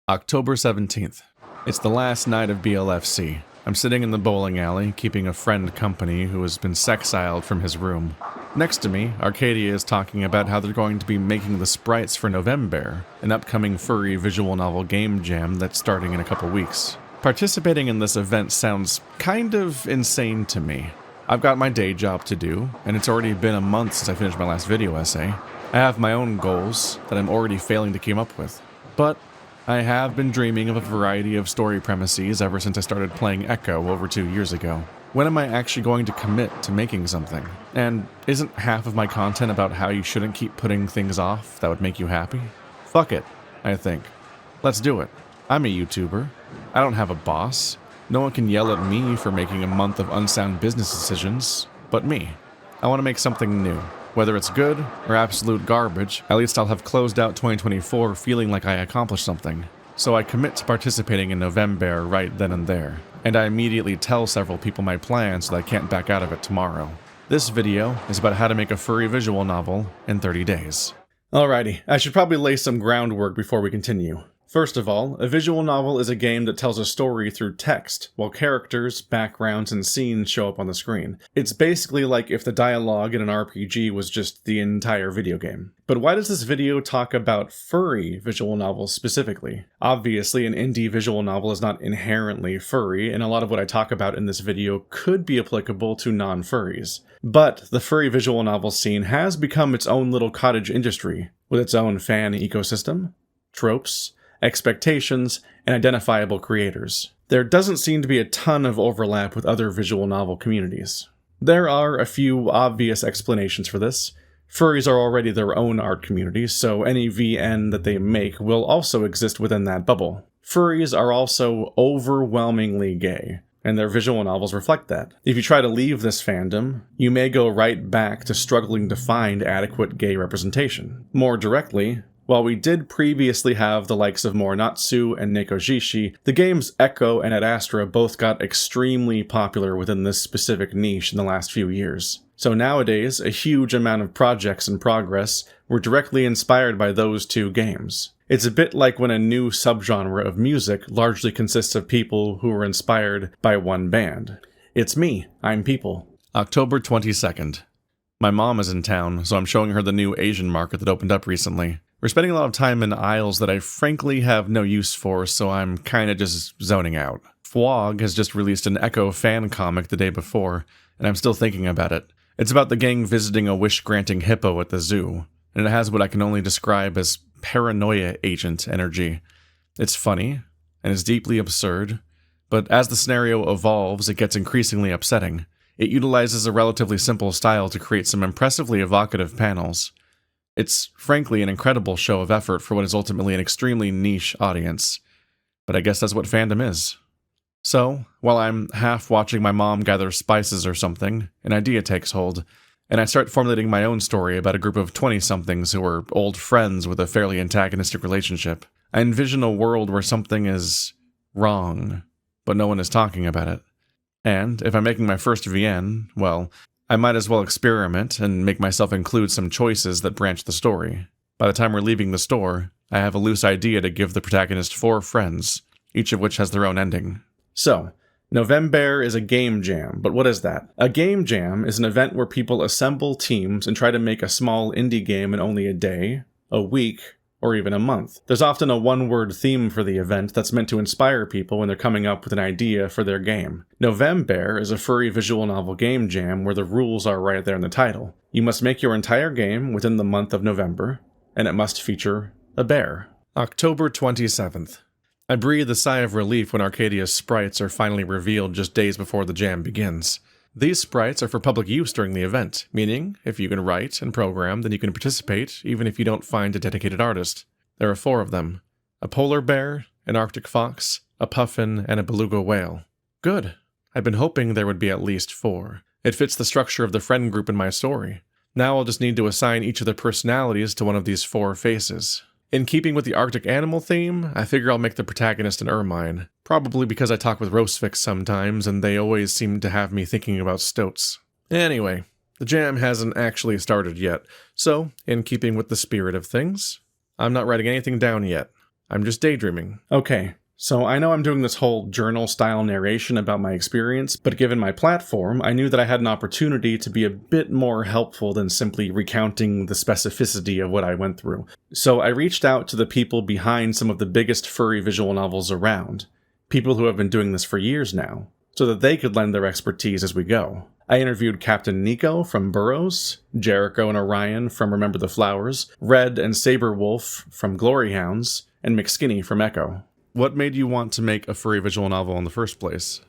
October 17th. It's the last night of BLFC. I'm sitting in the bowling alley, keeping a friend company who has been sexiled from his room. Next to me, Arcadia is talking about how they're going to be making the sprites for November, an upcoming furry visual novel game jam that's starting in a couple weeks. Participating in this event sounds kind of insane to me. I've got my day job to do, and it's already been a month since I finished my last video essay. I have my own goals that I'm already failing to keep up with. But I have been dreaming of a variety of story premises ever since I started playing Echo over 2 years ago. When am I actually going to commit to making something? And isn't half of my content about how you shouldn't keep putting things off that would make you happy? Fuck it, I think. Let's do it. I'm a YouTuber. I don't have a boss. No one can yell at me for making a month of unsound business decisions, but me. I want to make something new. Whether it's good or absolute garbage, at least I'll have closed out 2024 feeling like I accomplished something. So I commit to participating in November right then and there, and I immediately tell several people my plan so that I can't back out of it tomorrow. This video is about how to make a furry visual novel in 30 days. Alrighty, I should probably lay some groundwork before we continue. First of all, a visual novel is a game that tells a story through text, while characters, backgrounds, and scenes show up on the screen. It's basically like if the dialogue in an RPG was just the entire video game. But why does this video talk about furry visual novels specifically? Obviously, an indie visual novel is not inherently furry, and a lot of what I talk about in this video could be applicable to non-furries. But the furry visual novel scene has become its own little cottage industry, with its own fan ecosystem, tropes, expectations, and identifiable creators. There doesn't seem to be a ton of overlap with other visual novel communities. There are a few obvious explanations for this. Furries are already their own art community, so any VN that they make will also exist within that bubble. Furries are also overwhelmingly gay, and their visual novels reflect that. If you try to leave this fandom, you may go right back to struggling to find adequate gay representation. More directly, while we did previously have the likes of Morinatsu and Nekojishi, the games Echo and Ad Astra both got extremely popular within this specific niche in the last few years. So nowadays, a huge amount of projects in progress were directly inspired by those two games. It's a bit like when a new subgenre of music largely consists of people who were inspired by one band. It's me, I'm People. October 22nd. My mom is in town, so I'm showing her the new Asian market that opened up recently. We're spending a lot of time in aisles that I frankly have no use for, so I'm kinda just zoning out. Fwog has just released an Echo fan comic the day before, and I'm still thinking about it. It's about the gang visiting a wish-granting hippo at the zoo, and it has what I can only describe as paranoia agent energy. It's funny, and it's deeply absurd, but as the scenario evolves, it gets increasingly upsetting. It utilizes a relatively simple style to create some impressively evocative panels. It's frankly an incredible show of effort for what is ultimately an extremely niche audience. But I guess that's what fandom is. So, while I'm half watching my mom gather spices or something, an idea takes hold, and I start formulating my own story about a group of 20-somethings who are old friends with a fairly antagonistic relationship. I envision a world where something is wrong, but no one is talking about it. And if I'm making my first VN, well, I might as well experiment and make myself include some choices that branch the story. By the time we're leaving the store, I have a loose idea to give the protagonist 4 friends, each of which has their own ending. So, November is a game jam, but what is that? A game jam is an event where people assemble teams and try to make a small indie game in only a day, a week, or even a month. There's often a one-word theme for the event that's meant to inspire people when they're coming up with an idea for their game. November is a furry visual novel game jam where the rules are right there in the title. You must make your entire game within the month of November, and it must feature a bear. October 27th. I breathe a sigh of relief when Arcadia's sprites are finally revealed just days before the jam begins. These sprites are for public use during the event, meaning if you can write and program, then you can participate even if you don't find a dedicated artist. There are 4 of them: a polar bear, an arctic fox, a puffin, and a beluga whale. Good. I'd been hoping there would be at least 4. It fits the structure of the friend group in my story. Now I'll just need to assign each of their personalities to one of these 4 faces. In keeping with the Arctic animal theme, I figure I'll make the protagonist an ermine. Probably because I talk with Rosefix sometimes, and they always seem to have me thinking about stoats. Anyway, the jam hasn't actually started yet, so, in keeping with the spirit of things, I'm not writing anything down yet. I'm just daydreaming. Okay, so I know I'm doing this whole journal-style narration about my experience, but given my platform, I knew that I had an opportunity to be a bit more helpful than simply recounting the specificity of what I went through. So I reached out to the people behind some of the biggest furry visual novels around, people who have been doing this for years now, so that they could lend their expertise as we go. I interviewed Captain Nico from Burrows, Jericho and Orion from Remember the Flowers, Red and Saberwolf from Glory Hounds, and McSkinny from Echo. What made you want to make a furry visual novel in the first place?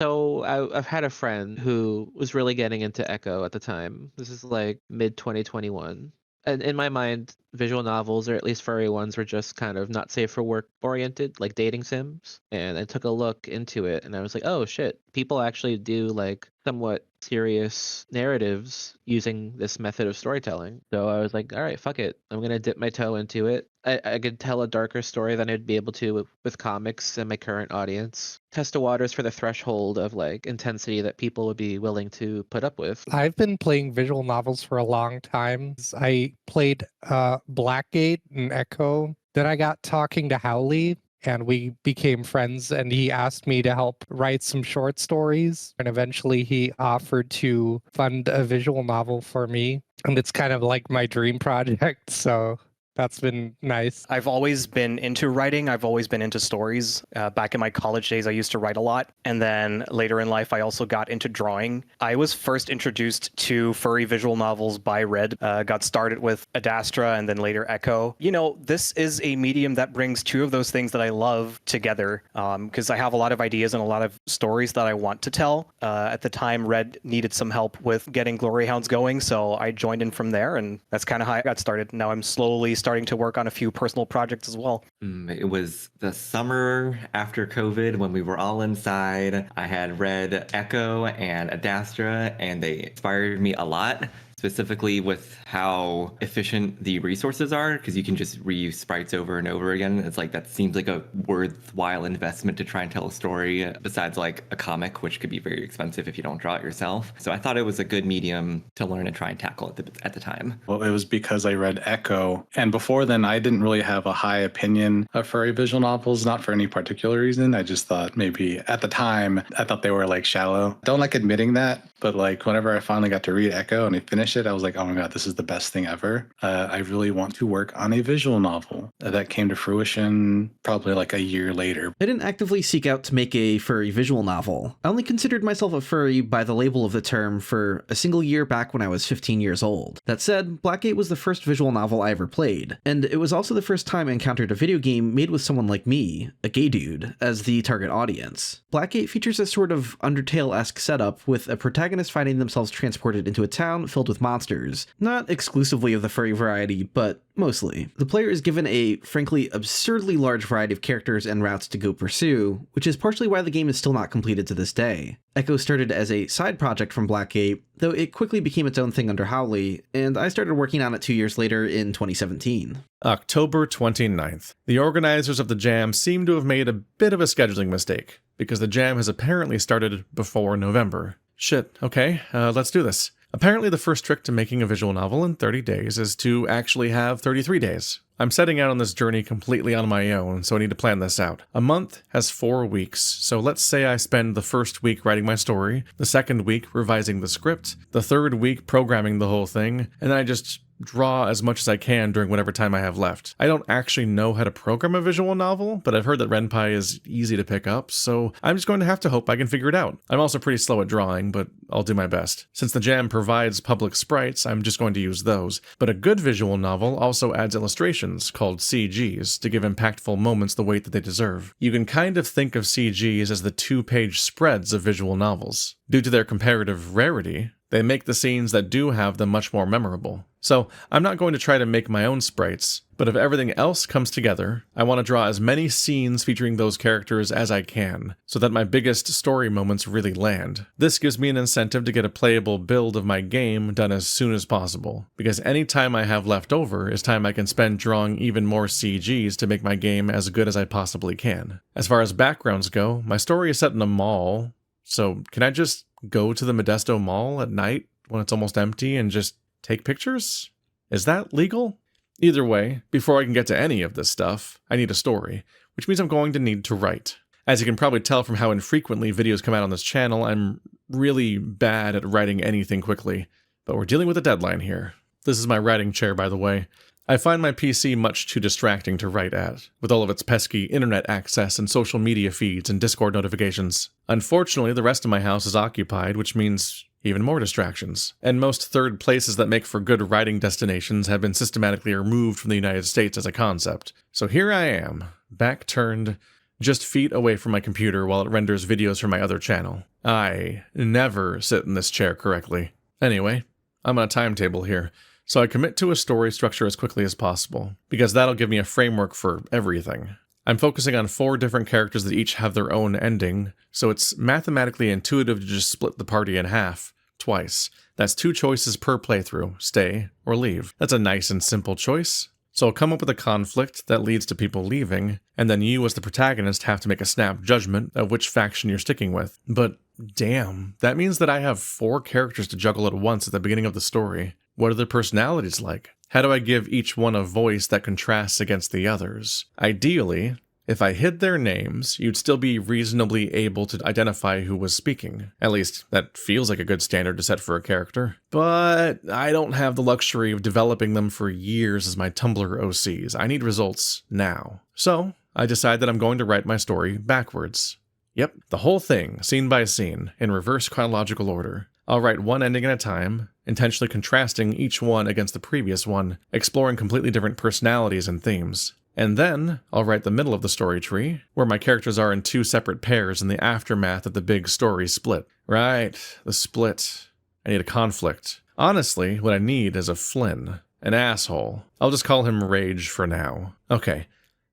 So I've had a friend who was really getting into Echo at the time. This is like mid 2021. And in my mind, visual novels, or at least furry ones, were just kind of not safe for work oriented, like dating sims. And I took a look into it and I was like, oh shit, people actually do like somewhat serious narratives using this method of storytelling. So I was like, all right, fuck it. I'm going to dip my toe into it. I could tell a darker story than I'd be able to with comics and my current audience. Test the waters for the threshold of like intensity that people would be willing to put up with. I've been playing visual novels for a long time. I played Blackgate and Echo. Then I got talking to Howley and we became friends, and he asked me to help write some short stories. And eventually he offered to fund a visual novel for me. And it's kind of like my dream project. So that's been nice. I've always been into writing. I've always been into stories. Back in my college days, I used to write a lot. And then later in life, I also got into drawing. I was first introduced to furry visual novels by Red. Got started with Adastra and then later Echo. You know, this is a medium that brings two of those things that I love together, because I have a lot of ideas and a lot of stories that I want to tell. At the time, Red needed some help with getting Glory Hounds going, so I joined in from there, and that's kind of how I got started. Now I'm slowly starting to work on a few personal projects as well. It was the summer after COVID when we were all inside. I had read Echo and Adastra, and they inspired me a lot, specifically with how efficient the resources are, because you can just reuse sprites over and over again. It's like that seems like a worthwhile investment to try and tell a story, besides like a comic, which could be very expensive if you don't draw it yourself. So I thought it was a good medium to learn and try and tackle at the time. Well, it was because I read Echo, and before then I didn't really have a high opinion of furry visual novels, not for any particular reason. I just thought maybe at the time I thought they were like shallow. Don't like admitting that, but like whenever I finally got to read Echo and I finished it, I was like, oh my god, this is the best thing ever. I really want to work on a visual novel. That came to fruition probably like a year later. I didn't actively seek out to make a furry visual novel. I only considered myself a furry by the label of the term for a single year back when I was 15 years old. That said, Blackgate was the first visual novel I ever played, and it was also the first time I encountered a video game made with someone like me, a gay dude, as the target audience. Blackgate features a sort of Undertale-esque setup with a protagonist finding themselves transported into a town filled with monsters. Not exclusively of the furry variety, but mostly. The player is given a, frankly, absurdly large variety of characters and routes to go pursue, which is partially why the game is still not completed to this day. Echo started as a side project from Blackgate, though it quickly became its own thing under Howley, and I started working on it 2 years later in 2017. October 29th. The organizers of the jam seem to have made a bit of a scheduling mistake, because the jam has apparently started before November. Shit, okay, let's do this. Apparently the first trick to making a visual novel in 30 days is to actually have 33 days. I'm setting out on this journey completely on my own, so I need to plan this out. A month has 4 weeks, so let's say I spend the first week writing my story, the second week revising the script, the third week programming the whole thing, and then I just draw as much as I can during whatever time I have left. I don't actually know how to program a visual novel, but I've heard that Ren'Py is easy to pick up, so I'm just going to have to hope I can figure it out. I'm also pretty slow at drawing, but I'll do my best. Since the jam provides public sprites, I'm just going to use those. But a good visual novel also adds illustrations, called CGs, to give impactful moments the weight that they deserve. You can kind of think of CGs as the 2-page spreads of visual novels. Due to their comparative rarity, they make the scenes that do have them much more memorable. So, I'm not going to try to make my own sprites, but if everything else comes together, I want to draw as many scenes featuring those characters as I can, so that my biggest story moments really land. This gives me an incentive to get a playable build of my game done as soon as possible, because any time I have left over is time I can spend drawing even more CGs to make my game as good as I possibly can. As far as backgrounds go, my story is set in a mall, so can I just go to the Modesto Mall at night when it's almost empty and just take pictures? Is that legal? Either way, before I can get to any of this stuff, I need a story, which means I'm going to need to write. As you can probably tell from how infrequently videos come out on this channel, I'm really bad at writing anything quickly, but we're dealing with a deadline here. This is my writing chair, by the way. I find my PC much too distracting to write at, with all of its pesky internet access and social media feeds and Discord notifications. Unfortunately, the rest of my house is occupied, which means even more distractions. And most third places that make for good writing destinations have been systematically removed from the United States as a concept. So here I am, back turned, just feet away from my computer while it renders videos for my other channel. I never sit in this chair correctly. Anyway, I'm on a timetable here, so I commit to a story structure as quickly as possible, because that'll give me a framework for everything. I'm focusing on 4 different characters that each have their own ending, so it's mathematically intuitive to just split the party in half, twice. That's 2 choices per playthrough, stay or leave. That's a nice and simple choice. So I'll come up with a conflict that leads to people leaving, and then you as the protagonist have to make a snap judgment of which faction you're sticking with. But damn, that means that I have 4 characters to juggle at once at the beginning of the story. What are their personalities like? How do I give each one a voice that contrasts against the others? Ideally, if I hid their names, you'd still be reasonably able to identify who was speaking. At least, that feels like a good standard to set for a character. But I don't have the luxury of developing them for years as my Tumblr OCs. I need results now. So, I decide that I'm going to write my story backwards. Yep, the whole thing, scene by scene, in reverse chronological order. I'll write one ending at a time, intentionally contrasting each one against the previous one, exploring completely different personalities and themes. And then, I'll write the middle of the story tree, where my characters are in 2 separate pairs in the aftermath of the big story split. Right, the split. I need a conflict. Honestly, what I need is a Flynn. An asshole. I'll just call him Rage for now. Okay,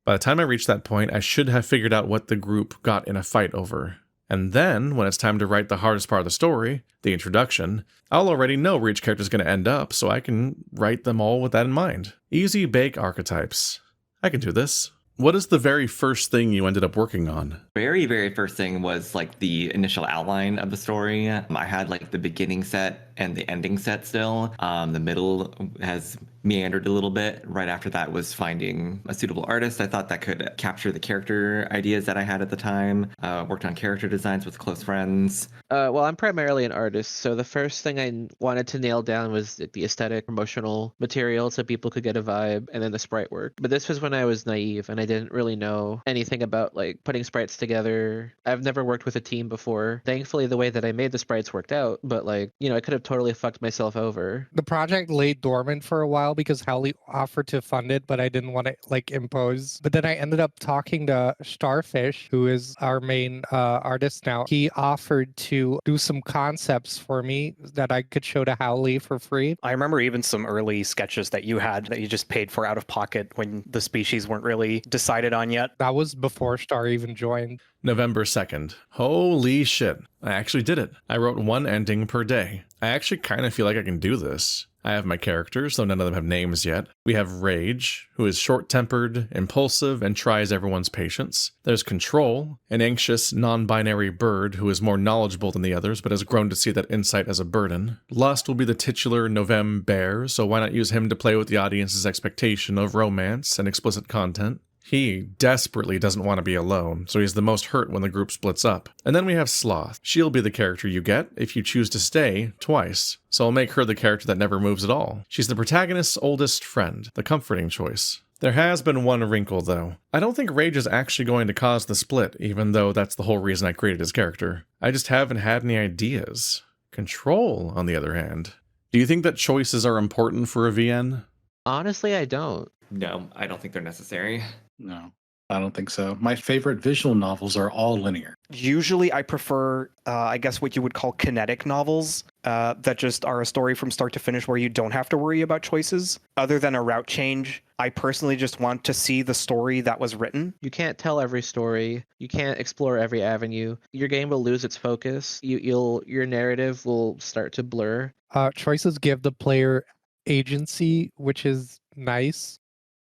by the time I reach that point, I should have figured out what the group got in a fight over. And then, when it's time to write the hardest part of the story, the introduction, I'll already know where each character's going to end up, so I can write them all with that in mind. Easy bake archetypes. I can do this. What is the very first thing you ended up working on? Very first thing was like the initial outline of the story. I had like the beginning set and the ending set still. The middle has meandered a little bit. Right after that was finding a suitable artist. I thought that could capture the character ideas that I had at the time. Worked on character designs with close friends. Well, I'm primarily an artist, so the first thing I wanted to nail down was the aesthetic, promotional material, so people could get a vibe, and then the sprite work. But this was when I was naive, and I didn't really know anything about like putting sprites together. I've never worked with a team before. Thankfully, the way that I made the sprites worked out, but like, you know, I could have totally fucked myself over. The project lay dormant for a while because Howley offered to fund it, but I didn't want to like impose. But then I ended up talking to Starfish, who is our main artist now. He offered to do some concepts for me that I could show to Howley for free. I remember even some early sketches that you had that you just paid for out of pocket when the species weren't really decided on yet. That was before Star even joined. November 2nd. Holy shit. I actually did it. I wrote 1 ending per day. I actually kind of feel like I can do this. I have my characters, though none of them have names yet. We have Rage, who is short-tempered, impulsive, and tries everyone's patience. There's Control, an anxious, non-binary bird who is more knowledgeable than the others, but has grown to see that insight as a burden. Lust will be the titular Novem bear, so why not use him to play with the audience's expectation of romance and explicit content? He desperately doesn't want to be alone, so he's the most hurt when the group splits up. And then we have Sloth. She'll be the character you get if you choose to stay twice, so I'll make her the character that never moves at all. She's the protagonist's oldest friend, the comforting choice. There has been one wrinkle, though. I don't think Rage is actually going to cause the split, even though that's the whole reason I created his character. I just haven't had any ideas. Control, on the other hand. Do you think that choices are important for a VN? Honestly, I don't. No, I don't think they're necessary. No, I don't think so. My favorite visual novels are all linear. Usually I prefer, I guess what you would call kinetic novels that just are a story from start to finish where you don't have to worry about choices. Other than a route change, I personally just want to see the story that was written. You can't tell every story. You can't explore every avenue. Your game will lose its focus. Your narrative will start to blur. Choices give the player agency, which is nice,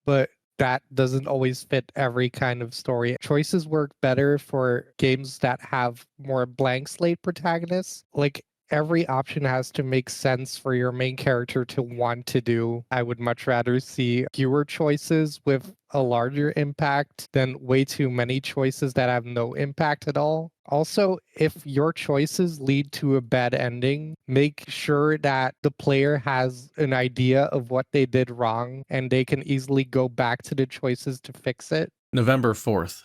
but that doesn't always fit every kind of story. Choices work better for games that have more blank slate protagonists. Like every option has to make sense for your main character to want to do. I would much rather see fewer choices with a larger impact than way too many choices that have no impact at all. Also, if your choices lead to a bad ending, make sure that the player has an idea of what they did wrong and they can easily go back to the choices to fix it. November 4th.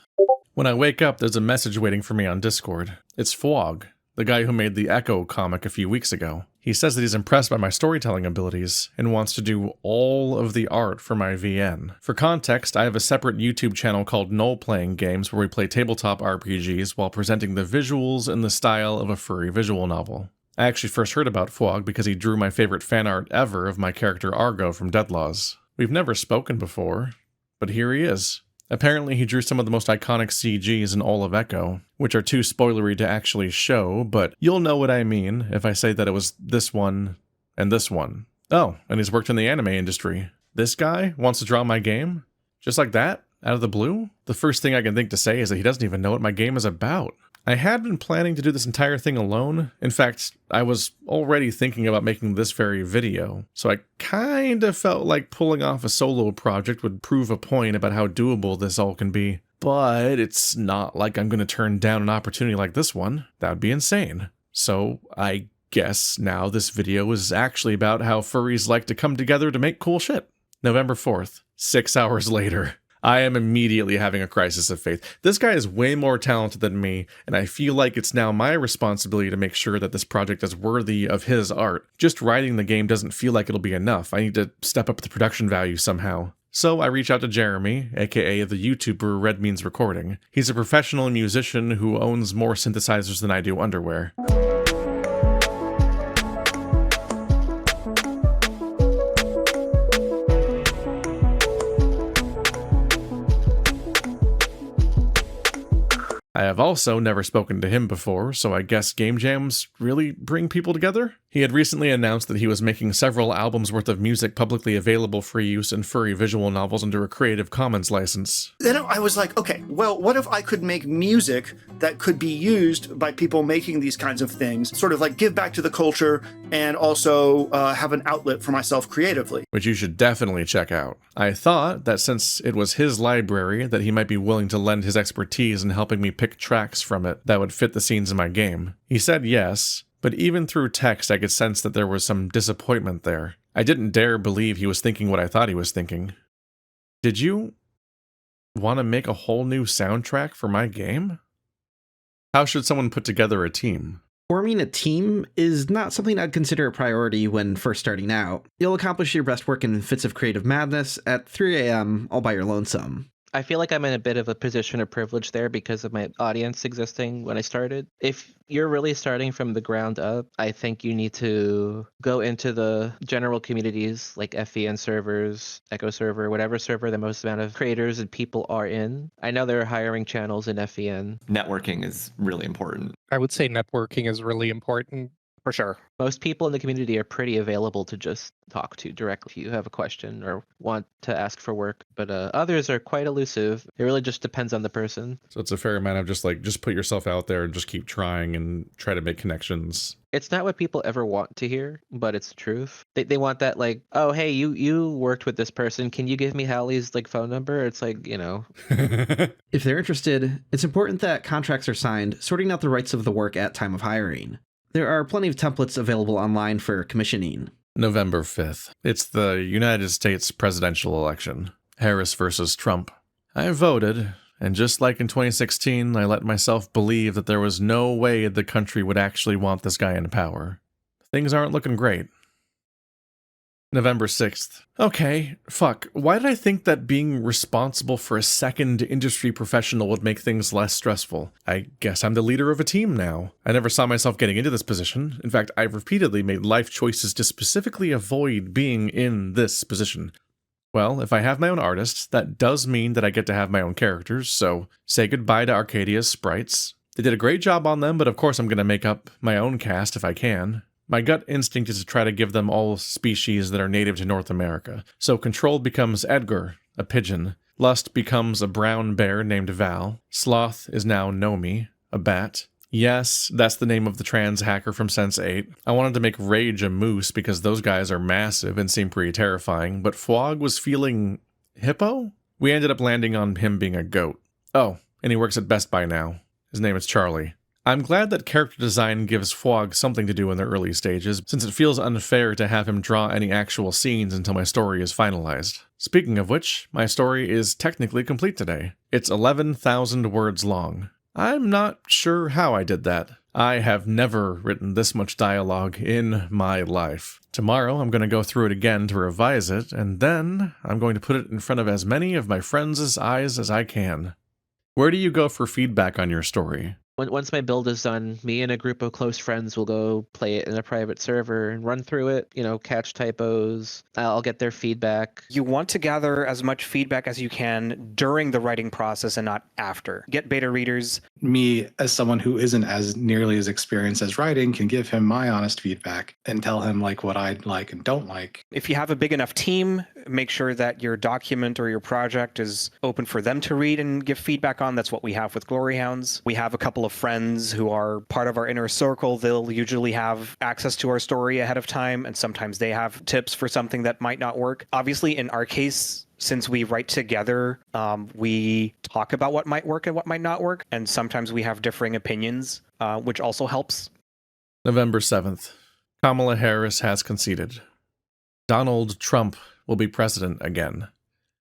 When I wake up, there's a message waiting for me on Discord. It's Fwog, the guy who made the Echo comic a few weeks ago. He says that he's impressed by my storytelling abilities and wants to do all of the art for my VN. For context, I have a separate YouTube channel called Null Playing Games where we play tabletop RPGs while presenting the visuals in the style of a furry visual novel. I actually first heard about Fwog because he drew my favorite fan art ever of my character Argo from Deadlaws. We've never spoken before, but here he is. Apparently he drew some of the most iconic CGs in all of Echo, which are too spoilery to actually show, but you'll know what I mean if I say that it was this one and this one. Oh, and he's worked in the anime industry. This guy wants to draw my game? Just like that? Out of the blue? The first thing I can think to say is that he doesn't even know what my game is about. I had been planning to do this entire thing alone. In fact, I was already thinking about making this very video, so I kind of felt like pulling off a solo project would prove a point about how doable this all can be. But it's not like I'm going to turn down an opportunity like this one. That would be insane. So I guess now this video is actually about how furries like to come together to make cool shit. November 4th, 6 hours later. I am immediately having a crisis of faith. This guy is way more talented than me, and I feel like it's now my responsibility to make sure that this project is worthy of his art. Just writing the game doesn't feel like it'll be enough. I need to step up the production value somehow. So I reach out to Jeremy, aka the YouTuber Red Means Recording. He's a professional musician who owns more synthesizers than I do underwear. I have also never spoken to him before, so I guess game jams really bring people together? He had recently announced that he was making several albums worth of music publicly available for use in furry visual novels under a Creative Commons license. Then I was like, okay, well, what if I could make music that could be used by people making these kinds of things, sort of like give back to the culture and also have an outlet for myself creatively? Which you should definitely check out. I thought that since it was his library, that he might be willing to lend his expertise in helping me pick tracks from it that would fit the scenes in my game. He said yes, but even through text I could sense that there was some disappointment there. I didn't dare believe he was thinking what I thought he was thinking. Did you want to make a whole new soundtrack for my game? How should someone put together a team? Forming a team is not something I'd consider a priority when first starting out. You'll accomplish your best work in fits of creative madness at 3 a.m. all by your lonesome. I feel like I'm in a bit of a position of privilege there because of my audience existing when I started. If you're really starting from the ground up, I think you need to go into the general communities like FVN servers, Echo server, whatever server the most amount of creators and people are in. I know there are hiring channels in FVN. Networking is really important. I would say networking is really important. For sure. Most people in the community are pretty available to just talk to directly if you have a question or want to ask for work, but others are quite elusive. It really just depends on the person. So it's a fair amount of just put yourself out there and just keep trying and try to make connections. It's not what people ever want to hear, but it's the truth. They want that like, oh, hey, you worked with this person. Can you give me Hallie's phone number? It's like, If they're interested, it's important that contracts are signed, sorting out the rights of the work at time of hiring. There are plenty of templates available online for commissioning. November 5th. It's the United States presidential election. Harris versus Trump. I voted, and just like in 2016, I let myself believe that there was no way the country would actually want this guy in power. Things aren't looking great. November 6th. Okay, fuck. Why did I think that being responsible for a second industry professional would make things less stressful? I guess I'm the leader of a team now. I never saw myself getting into this position. In fact, I've repeatedly made life choices to specifically avoid being in this position. Well, if I have my own artists, that does mean that I get to have my own characters, so say goodbye to Arcadia's sprites. They did a great job on them, but of course I'm going to make up my own cast if I can. My gut instinct is to try to give them all species that are native to North America. So Controlled becomes Edgar, a pigeon. Lust becomes a brown bear named Val. Sloth is now Nomi, a bat. Yes, that's the name of the trans hacker from Sense 8. I wanted to make Rage a moose because those guys are massive and seem pretty terrifying, but Fwog was feeling hippo? We ended up landing on him being a goat. Oh, and he works at Best Buy now. His name is Charlie. I'm glad that character design gives Fwog something to do in the early stages, since it feels unfair to have him draw any actual scenes until my story is finalized. Speaking of which, my story is technically complete today. It's 11,000 words long. I'm not sure how I did that. I have never written this much dialogue in my life. Tomorrow I'm going to go through it again to revise it, and then I'm going to put it in front of as many of my friends' eyes as I can. Where do you go for feedback on your story? Once my build is done, me and a group of close friends will go play it in a private server and run through it, catch typos. I'll get their feedback. You want to gather as much feedback as you can during the writing process and not after. Get beta readers. Me, as someone who isn't as nearly as experienced as writing, can give him my honest feedback and tell him like what I like and don't like. If you have a big enough team, make sure that your document or your project is open for them to read and give feedback on. That's what we have with Glory Hounds. We have a couple of friends who are part of our inner circle. They'll usually have access to our story ahead of time, and sometimes they have tips for something that might not work. Obviously, in our case, since we write together, we talk about what might work and what might not work, and sometimes we have differing opinions, which also helps. November 7th. Kamala Harris has conceded. Donald Trump will be president again.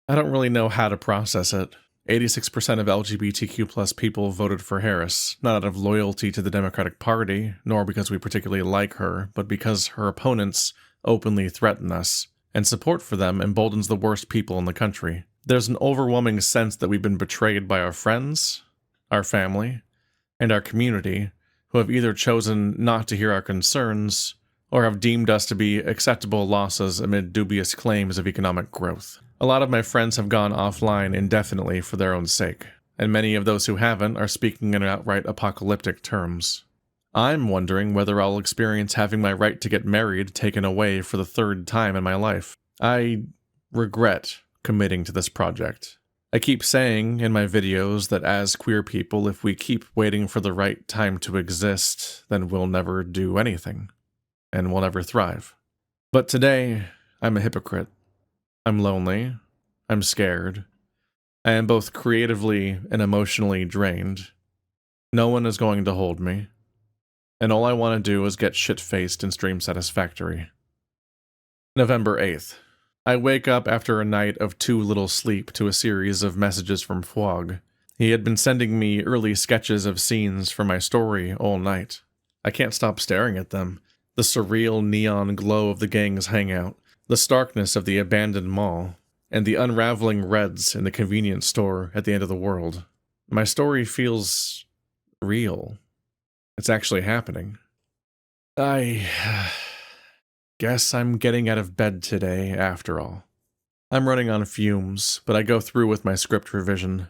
I don't really know how to process it. 86% of LGBTQ+ people voted for Harris, not out of loyalty to the Democratic Party, nor because we particularly like her, but because her opponents openly threaten us, and support for them emboldens the worst people in the country. There's an overwhelming sense that we've been betrayed by our friends, our family, and our community, who have either chosen not to hear our concerns, or have deemed us to be acceptable losses amid dubious claims of economic growth. A lot of my friends have gone offline indefinitely for their own sake, and many of those who haven't are speaking in outright apocalyptic terms. I'm wondering whether I'll experience having my right to get married taken away for the third time in my life. I regret committing to this project. I keep saying in my videos that as queer people, if we keep waiting for the right time to exist, then we'll never do anything, and we'll never thrive. But today, I'm a hypocrite. I'm lonely. I'm scared. I am both creatively and emotionally drained. No one is going to hold me. And all I want to do is get shit-faced and stream Satisfactory. November 8th. I wake up after a night of too little sleep to a series of messages from Fwog. He had been sending me early sketches of scenes for my story all night. I can't stop staring at them. The surreal neon glow of the gang's hangout, the starkness of the abandoned mall, and the unraveling reds in the convenience store at the end of the world. My story feels real. It's actually happening. I guess I'm getting out of bed today after all. I'm running on fumes, but I go through with my script revision.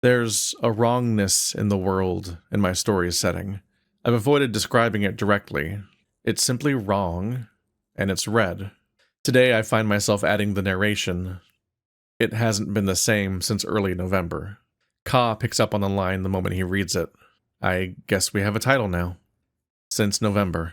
There's a wrongness in the world in my story's setting. I've avoided describing it directly. It's simply wrong, and it's red. Today I find myself adding the narration. It hasn't been the same since early November. Ka picks up on the line the moment he reads it. I guess we have a title now. Since November.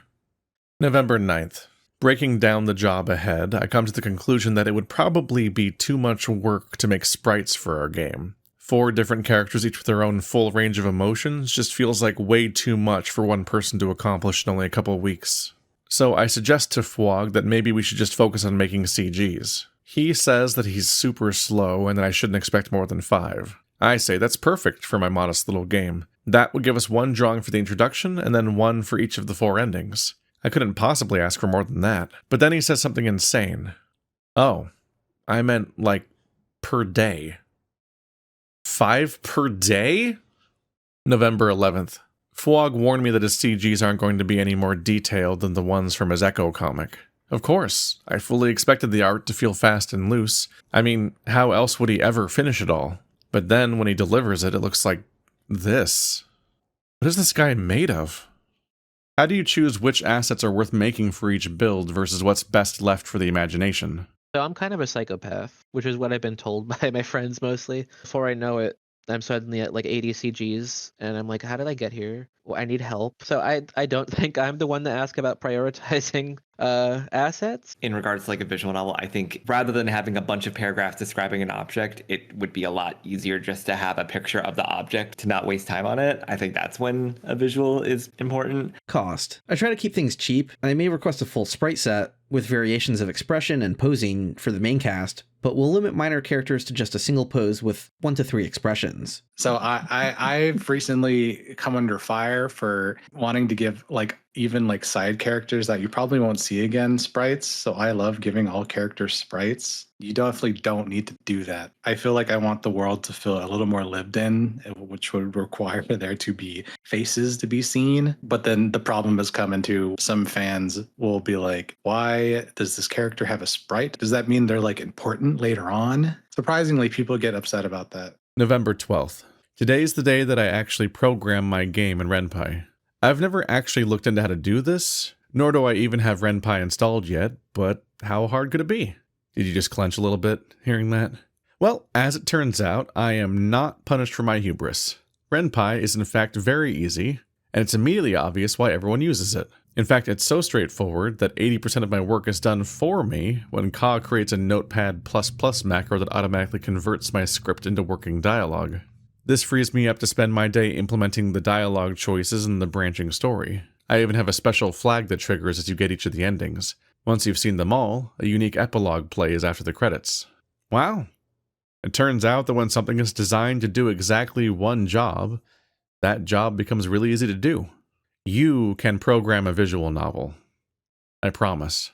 November 9th. Breaking down the job ahead, I come to the conclusion that it would probably be too much work to make sprites for our game. 4 different characters, each with their own full range of emotions, just feels like way too much for one person to accomplish in only a couple weeks. So I suggest to Fwog that maybe we should just focus on making CGs. He says that he's super slow and that I shouldn't expect more than 5. I say that's perfect for my modest little game. That would give us 1 drawing for the introduction and then 1 for each of the 4 endings. I couldn't possibly ask for more than that. But then he says something insane. Oh, I meant like per day. 5 per day? November 11th. Fwog warned me that his CGs aren't going to be any more detailed than the ones from his Echo comic. Of course, I fully expected the art to feel fast and loose. I mean, how else would he ever finish it all? But then when he delivers it, it looks like this. What is this guy made of? How do you choose which assets are worth making for each build versus what's best left for the imagination? So I'm kind of a psychopath, which is what I've been told by my friends mostly. Before I know it, I'm suddenly at like 80 CGs, and I'm like, how did I get here? Well, I need help. So I don't think I'm the one to ask about prioritizing assets. In regards to like a visual novel, I think rather than having a bunch of paragraphs describing an object, it would be a lot easier just to have a picture of the object to not waste time on it. I think that's when a visual is important. Cost. I try to keep things cheap, and I may request a full sprite set with variations of expression and posing for the main cast, but will limit minor characters to just a single pose with 1 to 3 expressions. So I've recently come under fire for wanting to give like even like side characters that you probably won't see again sprites. So I love giving all characters sprites. You definitely don't need to do that. I feel like I want the world to feel a little more lived in, which would require there to be faces to be seen. But then the problem has come into some fans will be like, why does this character have a sprite? Does that mean they're like important later on? Surprisingly, people get upset about that. November 12th. Today's the day that I actually program my game in Ren'Py. I've never actually looked into how to do this, nor do I even have Ren'Py installed yet, but how hard could it be? Did you just clench a little bit hearing that? Well, as it turns out, I am not punished for my hubris. Ren'Py is in fact very easy, and it's immediately obvious why everyone uses it. In fact, it's so straightforward that 80% of my work is done for me when Ka creates a Notepad++ macro that automatically converts my script into working dialogue. This frees me up to spend my day implementing the dialogue choices in the branching story. I even have a special flag that triggers as you get each of the endings. Once you've seen them all, a unique epilogue plays after the credits. Wow. It turns out that when something is designed to do exactly one job, that job becomes really easy to do. You can program a visual novel. I promise.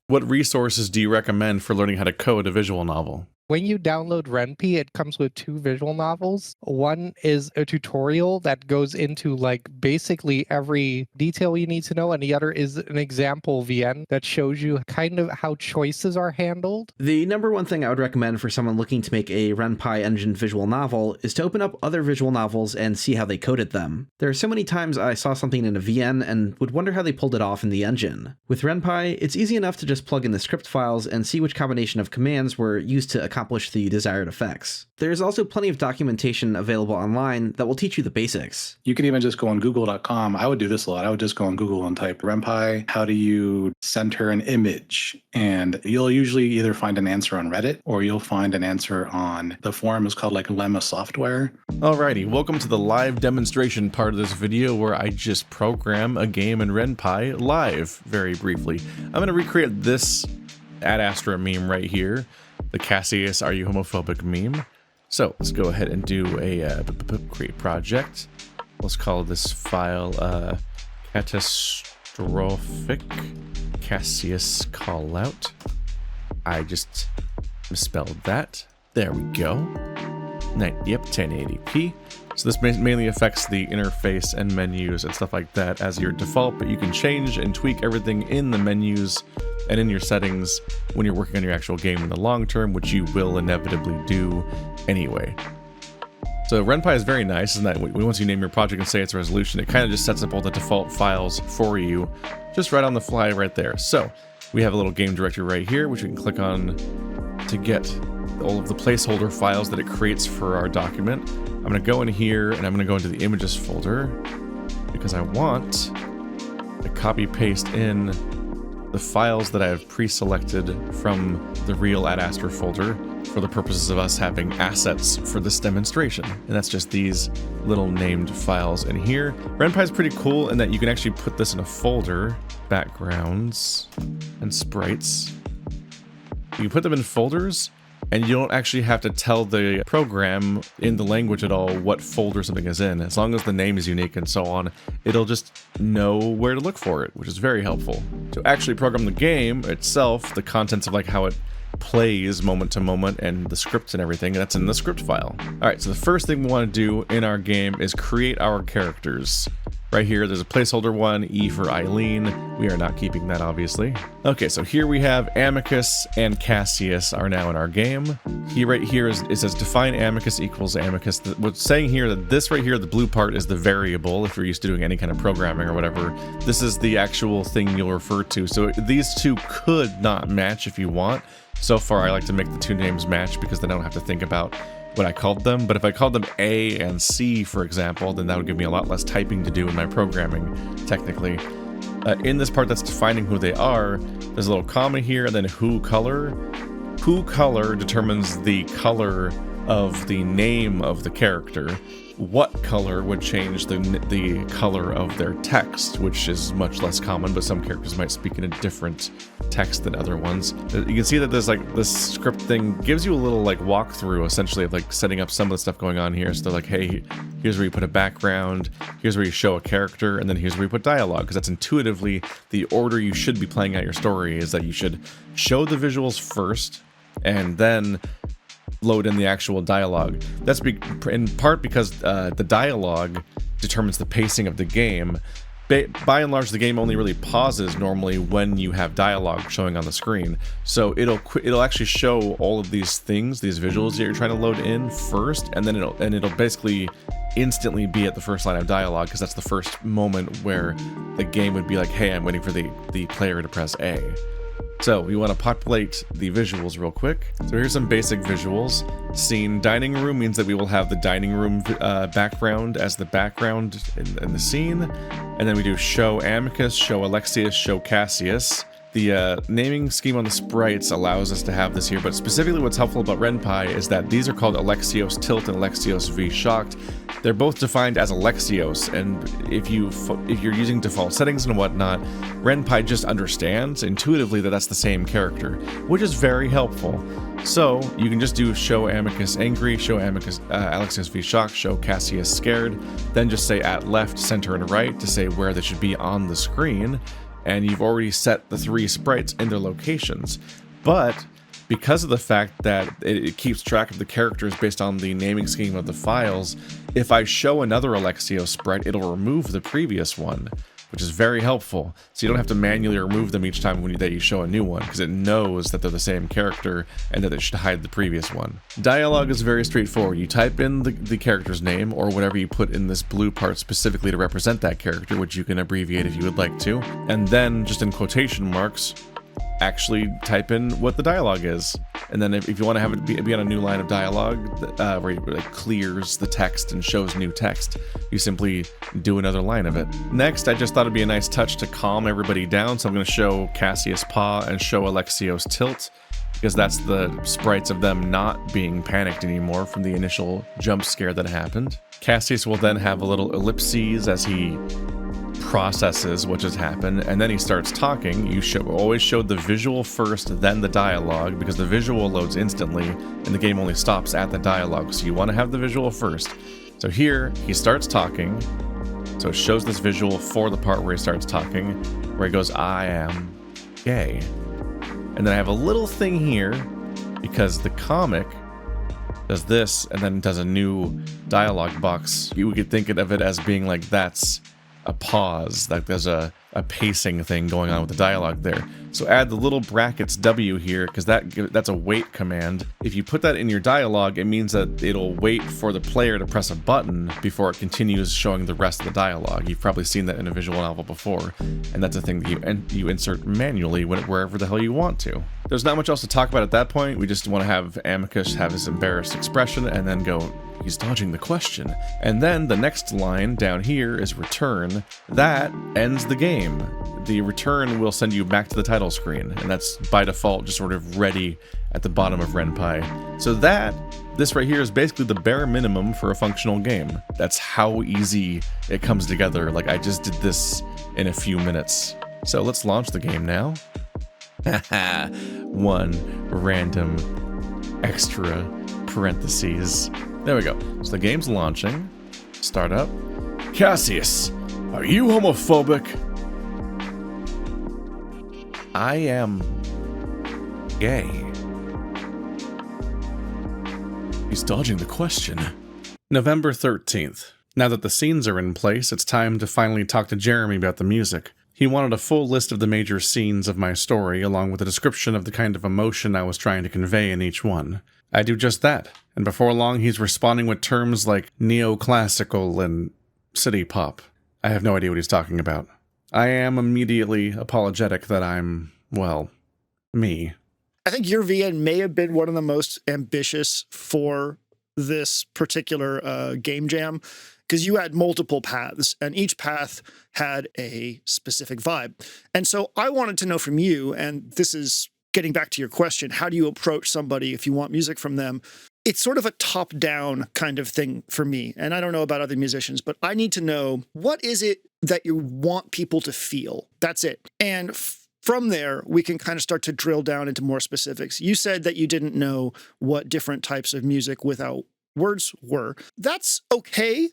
What resources do you recommend for learning how to code a visual novel? When you download Ren'Py, it comes with 2 visual novels. One is a tutorial that goes into like basically every detail you need to know, and the other is an example VN that shows you kind of how choices are handled. The number one thing I would recommend for someone looking to make a Ren'Py engine visual novel is to open up other visual novels and see how they coded them. There are so many times I saw something in a VN and would wonder how they pulled it off in the engine. With Ren'Py, it's easy enough to just plug in the script files and see which combination of commands were used to accomplish the desired effects. There's also plenty of documentation available online that will teach you the basics. You can even just go on google.com. I would do this a lot. I would just go on Google and type Ren'Py, how do you center an image? And you'll usually either find an answer on Reddit or you'll find an answer on the forum. It's called like Lemma Software. Alrighty, welcome to the live demonstration part of this video where I just program a game in Ren'Py live, very briefly. I'm going to recreate this Ad Astra meme right here. The Cassius, are you homophobic meme. So let's go ahead and do a create project. Let's call this file catastrophic Cassius callout. I just misspelled that. There we go. Yep, 1080p. So this mainly affects the interface and menus and stuff like that as your default, but you can change and tweak everything in the menus and in your settings when you're working on your actual game in the long term, which you will inevitably do anyway. So Ren'Py is very nice in that once you name your project and say its resolution, it kind of just sets up all the default files for you, just right on the fly right there. So we have a little game directory right here, which we can click on to get all of the placeholder files that it creates for our document. I'm going to go in here and I'm going to go into the images folder because I want to copy paste in the files that I have pre-selected from the real Ad Astra folder for the purposes of us having assets for this demonstration. And that's just these little named files in here. Ren'Py is pretty cool in that you can actually put this in a folder, backgrounds and sprites. You can put them in folders and you don't actually have to tell the program in the language at all what folder something is in. As long as the name is unique and so on, it'll just know where to look for it, which is very helpful. To actually program the game itself, the contents of like how it plays moment to moment and the scripts and everything, that's in the script file. All right, so the first thing we want to do in our game is create our characters. Right here, there's a placeholder one, E for Eileen. We are not keeping that, obviously. Okay, so here we have Amicus and Cassius are now in our game. Right here it says define Amicus equals Amicus. What's saying here that this right here, the blue part, is the variable. If you're used to doing any kind of programming or whatever, this is the actual thing you'll refer to. So these two could not match if you want. So far, I like to make the two names match because then I don't have to think about what I called them, but if I called them A and C, for example, then that would give me a lot less typing to do in my programming, technically. In this part that's defining who they are, there's a little comma here, and then who color. Who color determines the color of the name of the character. What color would change the color of their text, which is much less common, but some characters might speak in a different text than other ones. You can see that there's like this script thing gives you a little like walkthrough essentially of like setting up some of the stuff going on here. So they're like, hey, here's where you put a background, here's where you show a character, and then here's where you put dialogue, because that's intuitively the order you should be playing out your story, is that you should show the visuals first and then load in the actual dialogue. That's in part because the dialogue determines the pacing of the game. By and large, the game only really pauses normally when you have dialogue showing on the screen. So it'll actually show all of these things, these visuals that you're trying to load in first, and then it'll basically instantly be at the first line of dialogue, because that's the first moment where the game would be like, hey, I'm waiting for the player to press A. So we want to populate the visuals real quick. So here's some basic visuals. Scene dining room means that we will have the dining room background as the background in the scene. And then we do show Amicus, show Alexius, show Cassius. The naming scheme on the sprites allows us to have this here, but specifically what's helpful about Ren'Py is that these are called Alexios Tilt and Alexios V Shocked. They're both defined as Alexios, and if you're using default settings and whatnot, Ren'Py just understands intuitively that that's the same character, which is very helpful. So you can just do show Amicus angry, show Amicus Alexios V Shocked, show Cassius scared, then just say at left, center, and right to say where they should be on the screen. And you've already set the 3 sprites in their locations. But because of the fact that it keeps track of the characters based on the naming scheme of the files, if I show another Alexios sprite, it'll remove the previous one, which is very helpful. So you don't have to manually remove them each time that you show a new one, because it knows that they're the same character and that it should hide the previous one. Dialogue is very straightforward. You type in the character's name, or whatever you put in this blue part specifically to represent that character, which you can abbreviate if you would like to, and then just in quotation marks, actually type in what the dialogue is. And then if you want to have it be on a new line of dialogue where it like clears the text and shows new text, you simply do another line of it. Next, I just thought it'd be a nice touch to calm everybody down, so I'm going to show Cassius Paw and show Alexios Tilt, because that's the sprites of them not being panicked anymore from the initial jump scare that happened. Cassius will then have a little ellipses as he processes what just happened, and then he starts talking. You should always show the visual first, then the dialogue, because the visual loads instantly and the game only stops at the dialogue, so you want to have the visual first. So here he starts talking, so it shows this visual for the part where he starts talking, where he goes, I am gay. And then I have a little thing here because the comic does this and then does a new dialogue box. You could think of it as being like that's a pause, like there's a pacing thing going on with the dialogue there. So add the little brackets W here, because that's a wait command. If you put that in your dialogue, it means that it'll wait for the player to press a button before it continues showing the rest of the dialogue. You've probably seen that in a visual novel before, and that's a thing that you insert manually wherever the hell you want to. There's not much else to talk about at that point. We just want to have Amicus have his embarrassed expression and then go, he's dodging the question. And then the next line down here is return. That ends the game. The return will send you back to the title screen, and that's by default just sort of ready at the bottom of Ren'Py. So this right here is basically the bare minimum for a functional game. That's how easy it comes together. Like, I just did this in a few minutes. So let's launch the game now. One random extra parentheses. There we go. So the game's launching. Start up. Cassius, are you homophobic? I am gay. He's dodging the question. November 13th. Now that the scenes are in place, it's time to finally talk to Jeremy about the music. He wanted a full list of the major scenes of my story, along with a description of the kind of emotion I was trying to convey in each one. I do just that, and before long he's responding with terms like neoclassical and city pop. I have no idea what he's talking about. I am immediately apologetic that I'm, well, me. I think your VN may have been one of the most ambitious for this particular game jam because you had multiple paths and each path had a specific vibe. And so I wanted to know from you, and this is getting back to your question, how do you approach somebody if you want music from them? It's sort of a top-down kind of thing for me. And I don't know about other musicians, but I need to know, what is it that you want people to feel? That's it. And from there, we can kind of start to drill down into more specifics. You said that you didn't know what different types of music without words were. That's okay.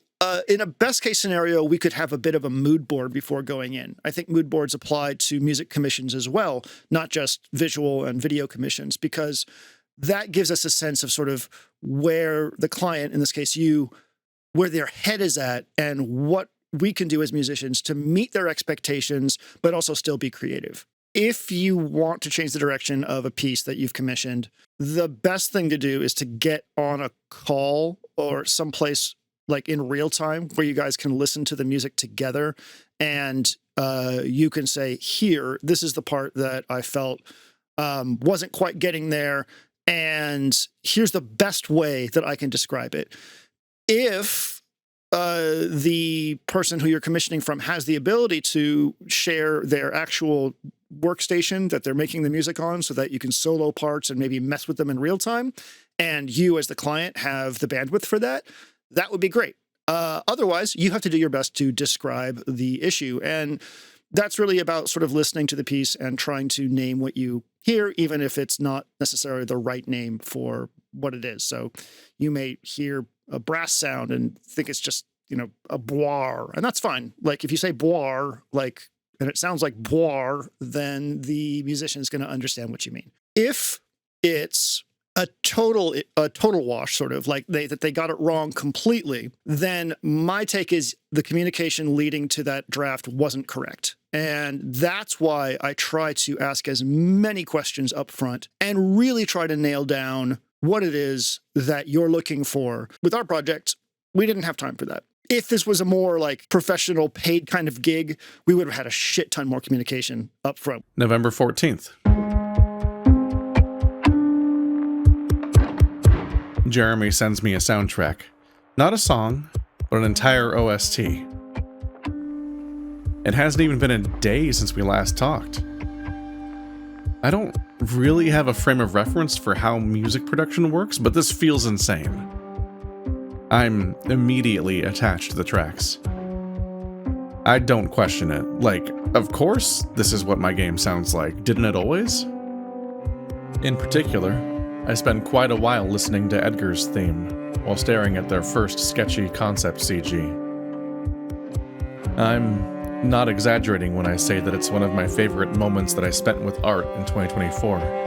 In a best case scenario, we could have a bit of a mood board before going in. I think mood boards apply to music commissions as well, not just visual and video commissions, because that gives us a sense of sort of where the client, in this case you, where their head is at and what we can do as musicians to meet their expectations, but also still be creative. If you want to change the direction of a piece that you've commissioned, the best thing to do is to get on a call or someplace like in real time where you guys can listen to the music together and you can say, here, this is the part that I felt wasn't quite getting there, and here's the best way that I can describe it. If the person who you're commissioning from has the ability to share their actual workstation that they're making the music on so that you can solo parts and maybe mess with them in real time, and you as the client have the bandwidth for that, that would be great. Otherwise, you have to do your best to describe the issue. And that's really about sort of listening to the piece and trying to name what you hear, even if it's not necessarily the right name for what it is. So you may hear a brass sound and think it's just, a boir, and that's fine. Like if you say boir, and it sounds like boir, then the musician is going to understand what you mean. If it's a total wash, sort of like they got it wrong completely, then my take is the communication leading to that draft wasn't correct. And that's why I try to ask as many questions up front and really try to nail down what it is that you're looking for. With our project, we didn't have time for that. If this was a more like professional paid kind of gig, we would have had a shit ton more communication up front. November 14th. Jeremy sends me a soundtrack. Not a song, but an entire OST. It hasn't even been a day since we last talked. I don't really have a frame of reference for how music production works, but this feels insane. I'm immediately attached to the tracks. I don't question it. Of course, this is what my game sounds like. Didn't it always? In particular, I spent quite a while listening to Edgar's theme while staring at their first sketchy concept CG. I'm not exaggerating when I say that it's one of my favorite moments that I spent with art in 2024.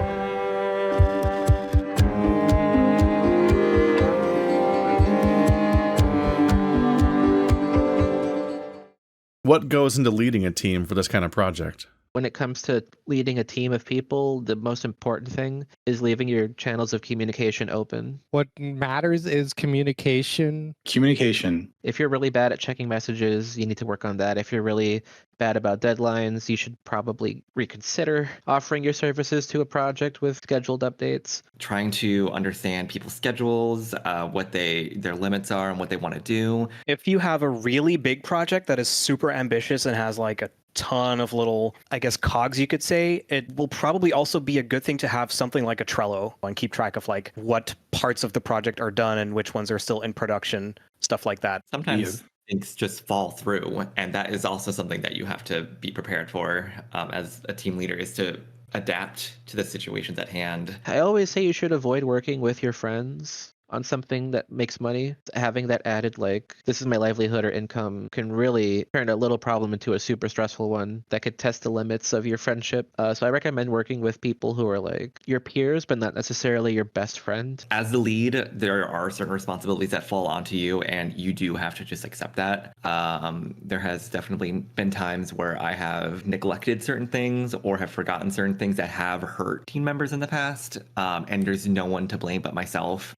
What goes into leading a team for this kind of project? When it comes to leading a team of people, the most important thing is leaving your channels of communication open. What matters is communication. Communication. If you're really bad at checking messages, you need to work on that. If you're really bad about deadlines, you should probably reconsider offering your services to a project with scheduled updates. Trying to understand people's schedules, what their limits are and what they want to do. If you have a really big project that is super ambitious and has like a ton of little, I guess, cogs, you could say, it will probably also be a good thing to have something like a Trello and keep track of like what parts of the project are done and which ones are still in production, stuff like that. Sometimes things just fall through, and that is also something that you have to be prepared for as a team leader, is to adapt to the situations at hand. I always say you should avoid working with your friends on something that makes money. Having that added, like, this is my livelihood or income, can really turn a little problem into a super stressful one that could test the limits of your friendship. So I recommend working with people who are like your peers, but not necessarily your best friend. As the lead, there are certain responsibilities that fall onto you, and you do have to just accept that. There has definitely been times where I have neglected certain things or have forgotten certain things that have hurt team members in the past, and there's no one to blame but myself.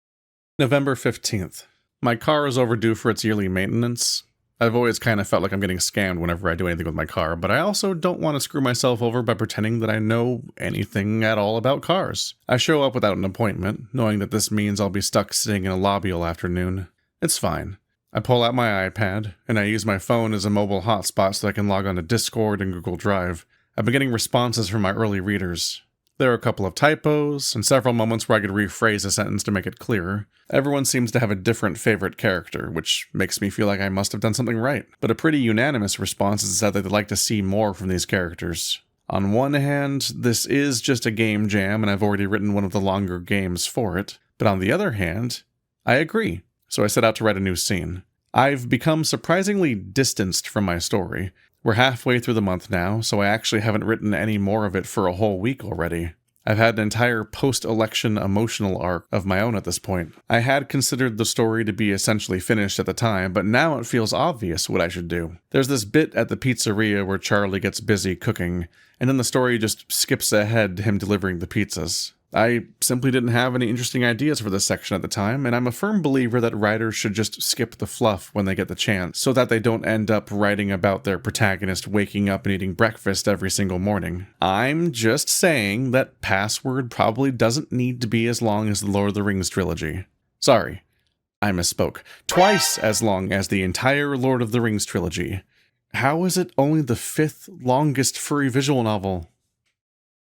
November 15th. My car is overdue for its yearly maintenance. I've always kind of felt like I'm getting scammed whenever I do anything with my car, but I also don't want to screw myself over by pretending that I know anything at all about cars. I show up without an appointment, knowing that this means I'll be stuck sitting in a lobby all afternoon. It's fine. I pull out my iPad, and I use my phone as a mobile hotspot so I can log on to Discord and Google Drive. I've been getting responses from my early readers. There are a couple of typos, and several moments where I could rephrase a sentence to make it clearer. Everyone seems to have a different favorite character, which makes me feel like I must have done something right. But a pretty unanimous response is that they'd like to see more from these characters. On one hand, this is just a game jam, and I've already written one of the longer games for it. But on the other hand, I agree. So I set out to write a new scene. I've become surprisingly distanced from my story. We're halfway through the month now, so I actually haven't written any more of it for a whole week already. I've had an entire post-election emotional arc of my own at this point. I had considered the story to be essentially finished at the time, but now it feels obvious what I should do. There's this bit at the pizzeria where Charlie gets busy cooking, and then the story just skips ahead to him delivering the pizzas. I simply didn't have any interesting ideas for this section at the time, and I'm a firm believer that writers should just skip the fluff when they get the chance, so that they don't end up writing about their protagonist waking up and eating breakfast every single morning. I'm just saying that Password probably doesn't need to be as long as the Lord of the Rings trilogy. Sorry, I misspoke. Twice as long as the entire Lord of the Rings trilogy. How is it only the 5th longest furry visual novel?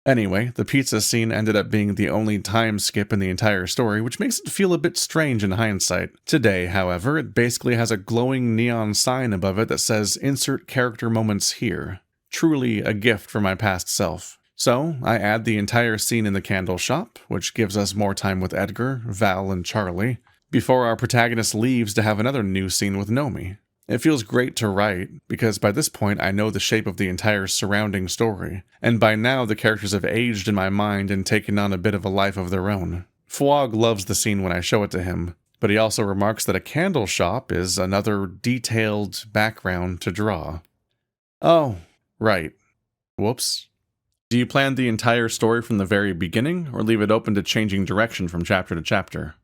Anyway, the pizza scene ended up being the only time skip in the entire story, which makes it feel a bit strange in hindsight. Today, however, it basically has a glowing neon sign above it that says, "Insert character moments here." Truly a gift for my past self. So, I add the entire scene in the candle shop, which gives us more time with Edgar, Val, and Charlie, before our protagonist leaves to have another new scene with Nomi. It feels great to write, because by this point I know the shape of the entire surrounding story, and by now the characters have aged in my mind and taken on a bit of a life of their own. Fwog loves the scene when I show it to him, but he also remarks that a candle shop is another detailed background to draw. Oh, right. Whoops. Do you plan the entire story from the very beginning, or leave it open to changing direction from chapter to chapter?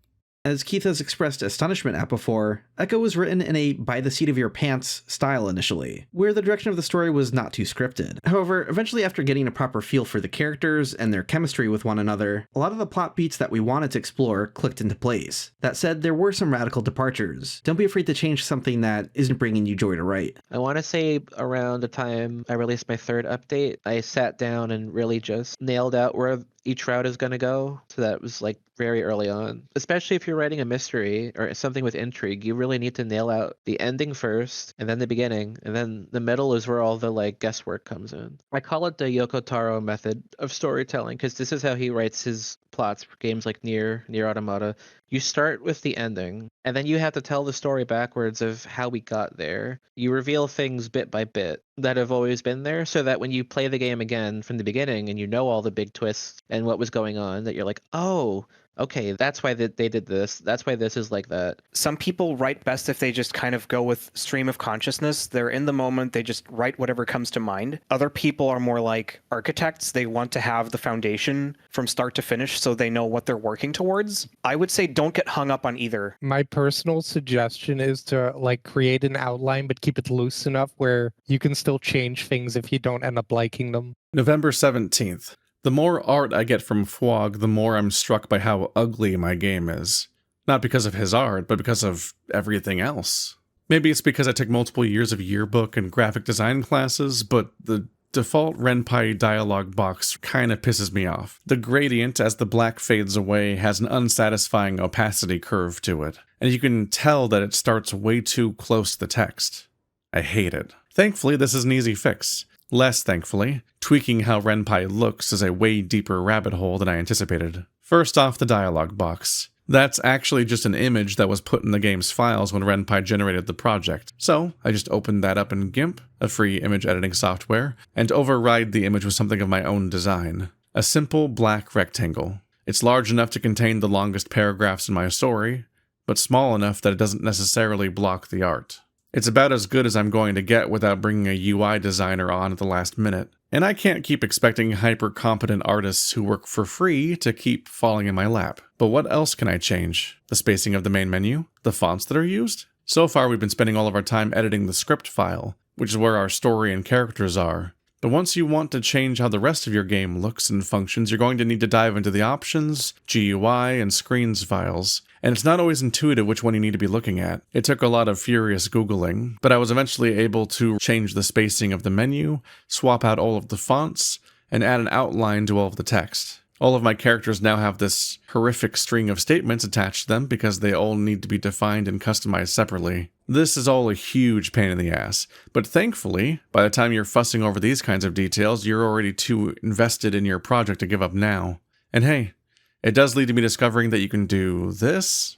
As Keith has expressed astonishment at before, Echo was written in a by the seat of your pants style initially, where the direction of the story was not too scripted. However, eventually after getting a proper feel for the characters and their chemistry with one another, a lot of the plot beats that we wanted to explore clicked into place. That said, there were some radical departures. Don't be afraid to change something that isn't bringing you joy to write. I want to say around the time I released my 3rd update, I sat down and really just nailed out where each route is going to go. So that was like very early on. Especially if you're writing a mystery or something with intrigue, you really need to nail out the ending first and then the beginning, and then the middle is where all the like guesswork comes in. I call it the Yoko Taro method of storytelling because this is how he writes his plots for games like Nier Automata. You start with the ending, and then you have to tell the story backwards of how we got there. You reveal things bit by bit that have always been there, so that when you play the game again from the beginning and you know all the big twists and what was going on, that you're like, oh, okay, that's why they did this. That's why this is like that. Some people write best if they just kind of go with stream of consciousness. They're in the moment. They just write whatever comes to mind. Other people are more like architects. They want to have the foundation from start to finish so they know what they're working towards. I would say don't get hung up on either. My personal suggestion is to like create an outline, but keep it loose enough where you can still change things if you don't end up liking them. November 17th. The more art I get from Fwog, the more I'm struck by how ugly my game is. Not because of his art, but because of everything else. Maybe it's because I took multiple years of yearbook and graphic design classes, but the default Ren'Py dialogue box kinda pisses me off. The gradient as the black fades away has an unsatisfying opacity curve to it, and you can tell that it starts way too close to the text. I hate it. Thankfully, this is an easy fix. Less thankfully, tweaking how Ren'Py looks is a way deeper rabbit hole than I anticipated. First off, the dialogue box. That's actually just an image that was put in the game's files when Ren'Py generated the project. So, I just opened that up in GIMP, a free image editing software, and override the image with something of my own design. A simple black rectangle. It's large enough to contain the longest paragraphs in my story, but small enough that it doesn't necessarily block the art. It's about as good as I'm going to get without bringing a UI designer on at the last minute. And I can't keep expecting hyper-competent artists who work for free to keep falling in my lap. But what else can I change? The spacing of the main menu? The fonts that are used? So far, we've been spending all of our time editing the script file, which is where our story and characters are. But once you want to change how the rest of your game looks and functions, you're going to need to dive into the options, GUI, and screens files. And it's not always intuitive which one you need to be looking at. It took a lot of furious Googling, but I was eventually able to change the spacing of the menu, swap out all of the fonts, and add an outline to all of the text. All of my characters now have this horrific string of statements attached to them because they all need to be defined and customized separately. This is all a huge pain in the ass, but thankfully, by the time you're fussing over these kinds of details, you're already too invested in your project to give up now. And hey, it does lead to me discovering that you can do this.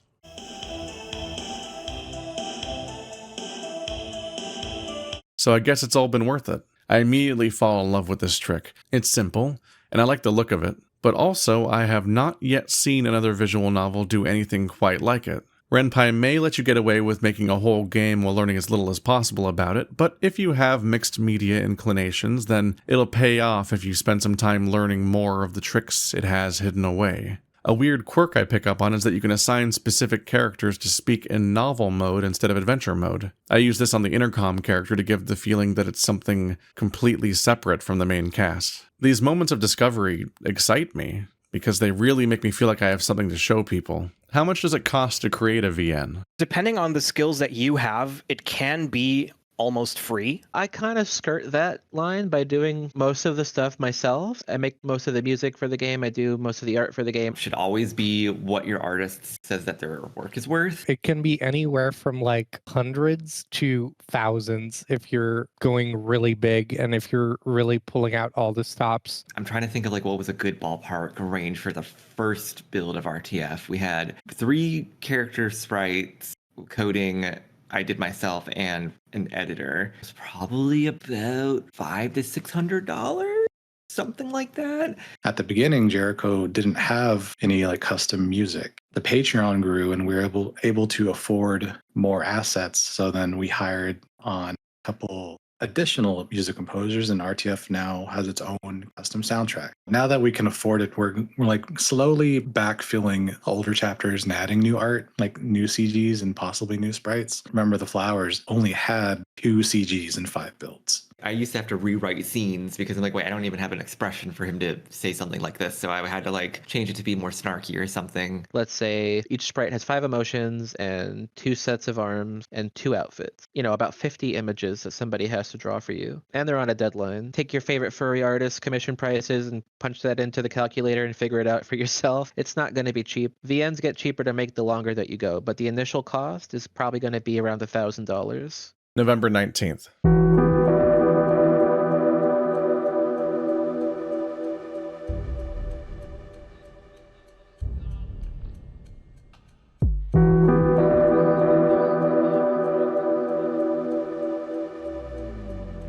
So I guess it's all been worth it. I immediately fall in love with this trick. It's simple, and I like the look of it. But also, I have not yet seen another visual novel do anything quite like it. Ren'Py may let you get away with making a whole game while learning as little as possible about it, but if you have mixed media inclinations, then it'll pay off if you spend some time learning more of the tricks it has hidden away. A weird quirk I pick up on is that you can assign specific characters to speak in novel mode instead of adventure mode. I use this on the intercom character to give the feeling that it's something completely separate from the main cast. These moments of discovery excite me, because they really make me feel like I have something to show people. How much does it cost to create a VN? Depending on the skills that you have, it can be almost free. I kind of skirt that line by doing most of the stuff myself. I make most of the music for the game. I do most of the art for the game. Should always be what your artist says that their work is worth. It can be anywhere from like hundreds to thousands if you're going really big and if you're really pulling out all the stops. I'm trying to think of like what was a good ballpark range for the first build of RTF. We had 3 character sprites, coding I did myself, and an editor. It was probably about $500 to $600, something like that. At the beginning, Jericho didn't have any like custom music. The Patreon grew and we were able to afford more assets. So then we hired on a couple additional music composers, and RTF now has its own custom soundtrack. Now that we can afford it, we're like slowly backfilling older chapters and adding new art, like new CGs and possibly new sprites. Remember, the Flowers only had 2 CGs and 5 builds. I used to have to rewrite scenes because I'm like, wait, I don't even have an expression for him to say something like this. So I had to like change it to be more snarky or something. Let's say each sprite has 5 emotions and 2 sets of arms and 2 outfits. You know, about 50 images that somebody has to draw for you. And they're on a deadline. Take your favorite furry artist commission prices and punch that into the calculator and figure it out for yourself. It's not going to be cheap. VNs get cheaper to make the longer that you go, but the initial cost is probably going to be around $1,000. November 19th.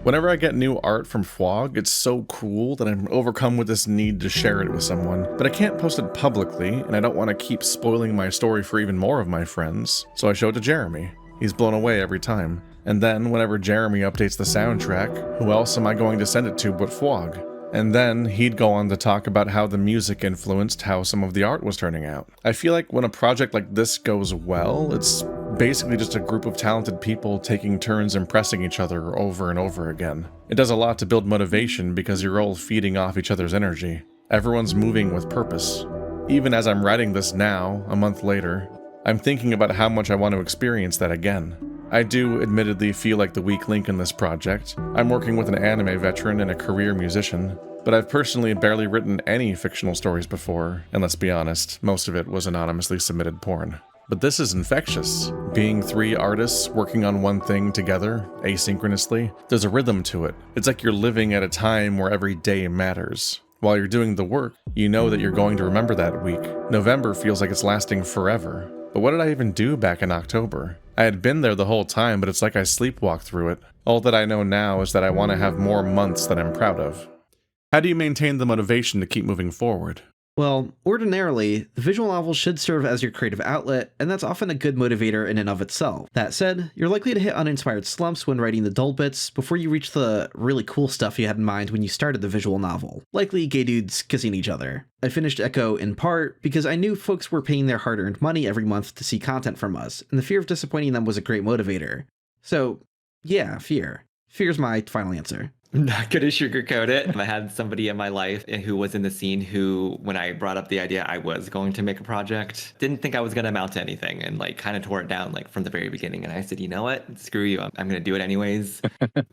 Whenever I get new art from Fwog, it's so cool that I'm overcome with this need to share it with someone. But I can't post it publicly, and I don't want to keep spoiling my story for even more of my friends. So I show it to Jeremy. He's blown away every time. And then, whenever Jeremy updates the soundtrack, who else am I going to send it to but Fwog? And then he'd go on to talk about how the music influenced how some of the art was turning out. I feel like when a project like this goes well, it's basically just a group of talented people taking turns impressing each other over and over again. It does a lot to build motivation because you're all feeding off each other's energy. Everyone's moving with purpose. Even as I'm writing this now, a month later, I'm thinking about how much I want to experience that again. I do admittedly feel like the weak link in this project. I'm working with an anime veteran and a career musician, but I've personally barely written any fictional stories before, and let's be honest, most of it was anonymously submitted porn. But this is infectious. Being 3 artists working on one thing together, asynchronously, there's a rhythm to it. It's like you're living at a time where every day matters. While you're doing the work, you know that you're going to remember that week. November feels like it's lasting forever. But what did I even do back in October? I had been there the whole time, but it's like I sleepwalked through it. All that I know now is that I want to have more months that I'm proud of. How do you maintain the motivation to keep moving forward? Well, ordinarily, the visual novel should serve as your creative outlet, and that's often a good motivator in and of itself. That said, you're likely to hit uninspired slumps when writing the dull bits before you reach the really cool stuff you had in mind when you started the visual novel. Likely gay dudes kissing each other. I finished Echo in part because I knew folks were paying their hard-earned money every month to see content from us, and the fear of disappointing them was a great motivator. So, yeah, fear. Fear's my final answer. I'm not going to sugarcoat it. I had somebody in my life who was in the scene who, when I brought up the idea I was going to make a project, didn't think I was going to amount to anything and like kind of tore it down like from the very beginning. And I said, you know what? Screw you. I'm going to do it anyways.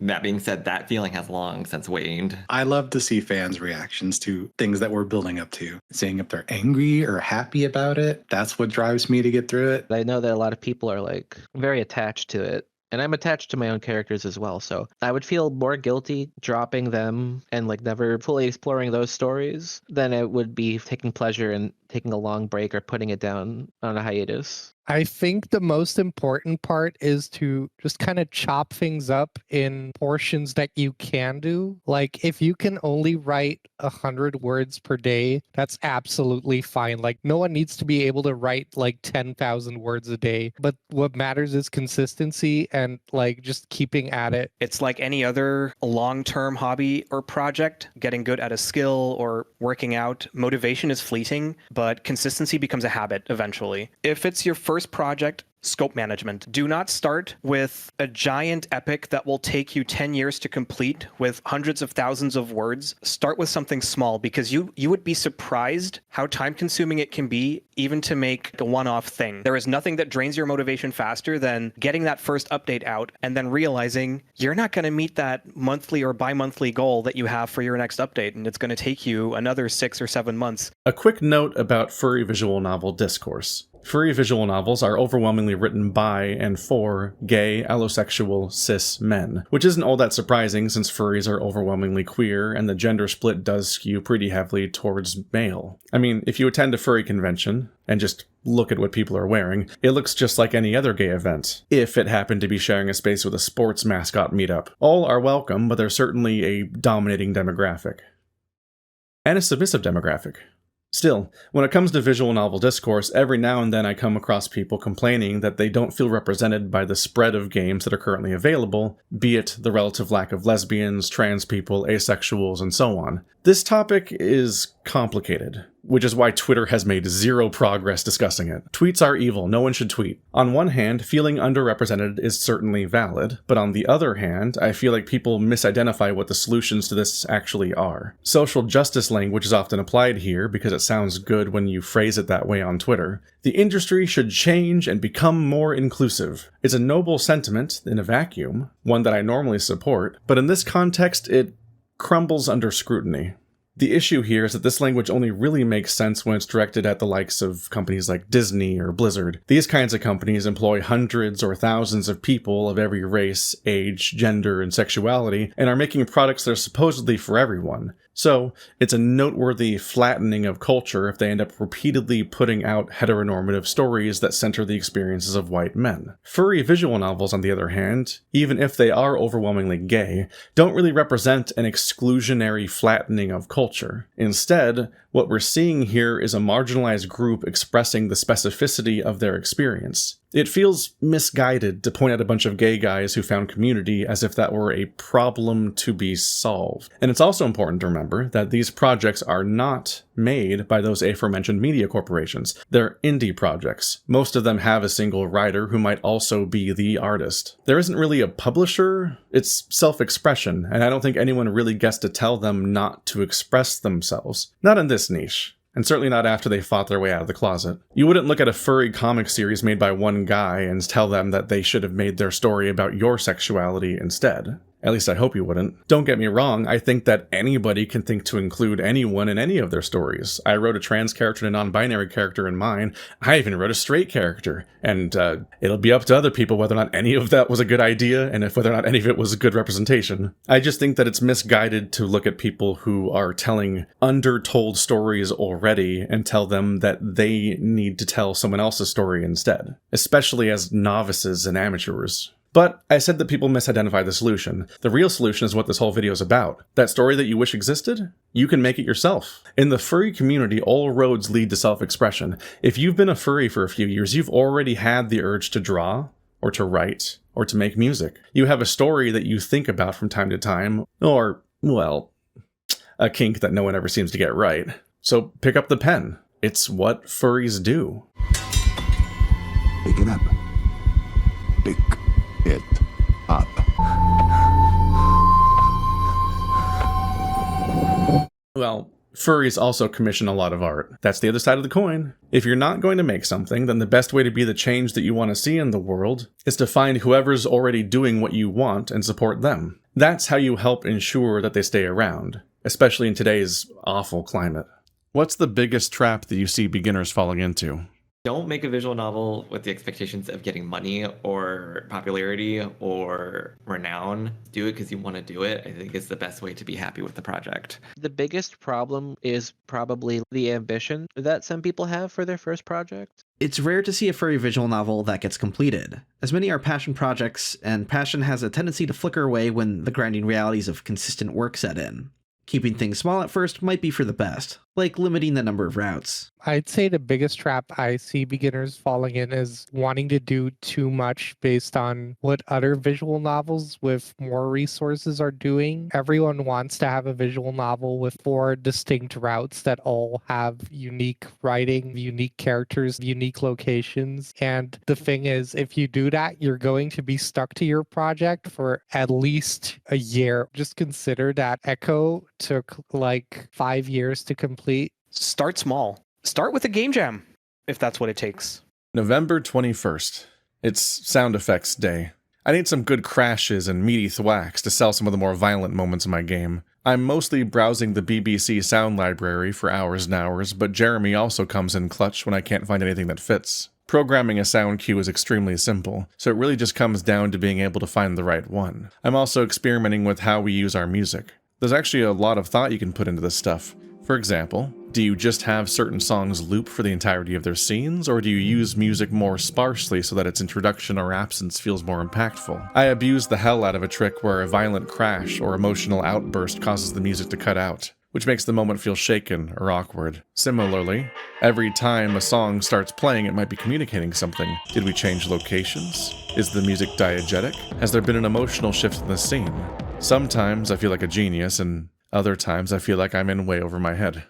That being said, that feeling has long since waned. I love to see fans' reactions to things that we're building up to. Seeing if they're angry or happy about it. That's what drives me to get through it. I know that a lot of people are like very attached to it. And I'm attached to my own characters as well, so I would feel more guilty dropping them and like never fully exploring those stories than it would be taking pleasure in taking a long break or putting it down on a hiatus. I think the most important part is to just kind of chop things up in portions that you can do. Like if you can only write 100 words per day, that's absolutely fine. Like no one needs to be able to write like 10,000 words a day. But what matters is consistency and like just keeping at it. It's like any other long-term hobby or project. Getting good at a skill or working out, motivation is fleeting, but consistency becomes a habit eventually. If it's your first project, scope management. Do not start with a giant epic that will take you 10 years to complete with hundreds of thousands of words. Start with something small because you would be surprised how time consuming it can be even to make a one-off thing. There is nothing that drains your motivation faster than getting that first update out and then realizing you're not going to meet that monthly or bi-monthly goal that you have for your next update, and it's going to take you another 6 or 7 months. A quick note about furry visual novel discourse. Furry visual novels are overwhelmingly written by and for gay, allosexual, cis men, which isn't all that surprising since furries are overwhelmingly queer and the gender split does skew pretty heavily towards male. I mean, if you attend a furry convention and just look at what people are wearing, it looks just like any other gay event, if it happened to be sharing a space with a sports mascot meetup. All are welcome, but they're certainly a dominating demographic. And a submissive demographic. Still, when it comes to visual novel discourse, every now and then I come across people complaining that they don't feel represented by the spread of games that are currently available, be it the relative lack of lesbians, trans people, asexuals, and so on. This topic is complicated, which is why Twitter has made zero progress discussing it. Tweets are evil, no one should tweet. On one hand, feeling underrepresented is certainly valid, but on the other hand, I feel like people misidentify what the solutions to this actually are. Social justice language is often applied here because it sounds good when you phrase it that way on Twitter. The industry should change and become more inclusive. It's a noble sentiment in a vacuum, one that I normally support, but in this context, it crumbles under scrutiny. The issue here is that this language only really makes sense when it's directed at the likes of companies like Disney or Blizzard. These kinds of companies employ hundreds or thousands of people of every race, age, gender, and sexuality, and are making products that are supposedly for everyone. So, it's a noteworthy flattening of culture if they end up repeatedly putting out heteronormative stories that center the experiences of white men. Furry visual novels, on the other hand, even if they are overwhelmingly gay, don't really represent an exclusionary flattening of culture. Instead, what we're seeing here is a marginalized group expressing the specificity of their experience. It feels misguided to point at a bunch of gay guys who found community as if that were a problem to be solved. And it's also important to remember that these projects are not made by those aforementioned media corporations. They're indie projects. Most of them have a single writer who might also be the artist. There isn't really a publisher, it's self-expression, and I don't think anyone really gets to tell them not to express themselves. Not in this niche. And certainly not after they fought their way out of the closet. You wouldn't look at a furry comic series made by one guy and tell them that they should have made their story about your sexuality instead. At least I hope you wouldn't. Don't get me wrong, I think that anybody can think to include anyone in any of their stories. I wrote a trans character and a non-binary character in mine. I even wrote a straight character. And it'll be up to other people whether or not any of that was a good idea and if whether or not any of it was good representation. I just think that it's misguided to look at people who are telling undertold stories already and tell them that they need to tell someone else's story instead, especially as novices and amateurs. But I said that people misidentify the solution. The real solution is what this whole video is about. That story that you wish existed, you can make it yourself. In the furry community, all roads lead to self-expression. If you've been a furry for a few years, you've already had the urge to draw, or to write, or to make music. You have a story that you think about from time to time, or, well, a kink that no one ever seems to get right. So pick up the pen. It's what furries do. Pick it up. Pick it up. Well, furries also commission a lot of art. That's the other side of the coin. If you're not going to make something, then the best way to be the change that you want to see in the world is to find whoever's already doing what you want and support them. That's how you help ensure that they stay around, especially in today's awful climate. What's the biggest trap that you see beginners falling into? Don't make a visual novel with the expectations of getting money or popularity or renown. Do it because you want to do it. I think it's the best way to be happy with the project. The biggest problem is probably the ambition that some people have for their first project. It's rare to see a furry visual novel that gets completed, as many are passion projects, and passion has a tendency to flicker away when the grinding realities of consistent work set in. Keeping things small at first might be for the best, like limiting the number of routes. I'd say the biggest trap I see beginners falling in is wanting to do too much based on what other visual novels with more resources are doing. Everyone wants to have a visual novel with 4 distinct routes that all have unique writing, unique characters, unique locations. And the thing is, if you do that, you're going to be stuck to your project for at least a year. Just consider that Echo took like 5 years to complete. Start small. Start with a game jam, if that's what it takes. November 21st. It's sound effects day. I need some good crashes and meaty thwacks to sell some of the more violent moments in my game. I'm mostly browsing the BBC sound library for hours and hours, but Jeremy also comes in clutch when I can't find anything that fits. Programming a sound cue is extremely simple, so it really just comes down to being able to find the right one. I'm also experimenting with how we use our music. There's actually a lot of thought you can put into this stuff. For example, do you just have certain songs loop for the entirety of their scenes, or do you use music more sparsely so that its introduction or absence feels more impactful? I abuse the hell out of a trick where a violent crash or emotional outburst causes the music to cut out, which makes the moment feel shaken or awkward. Similarly, every time a song starts playing, it might be communicating something. Did we change locations? Is the music diegetic? Has there been an emotional shift in the scene? Sometimes I feel like a genius, and other times I feel like I'm in way over my head.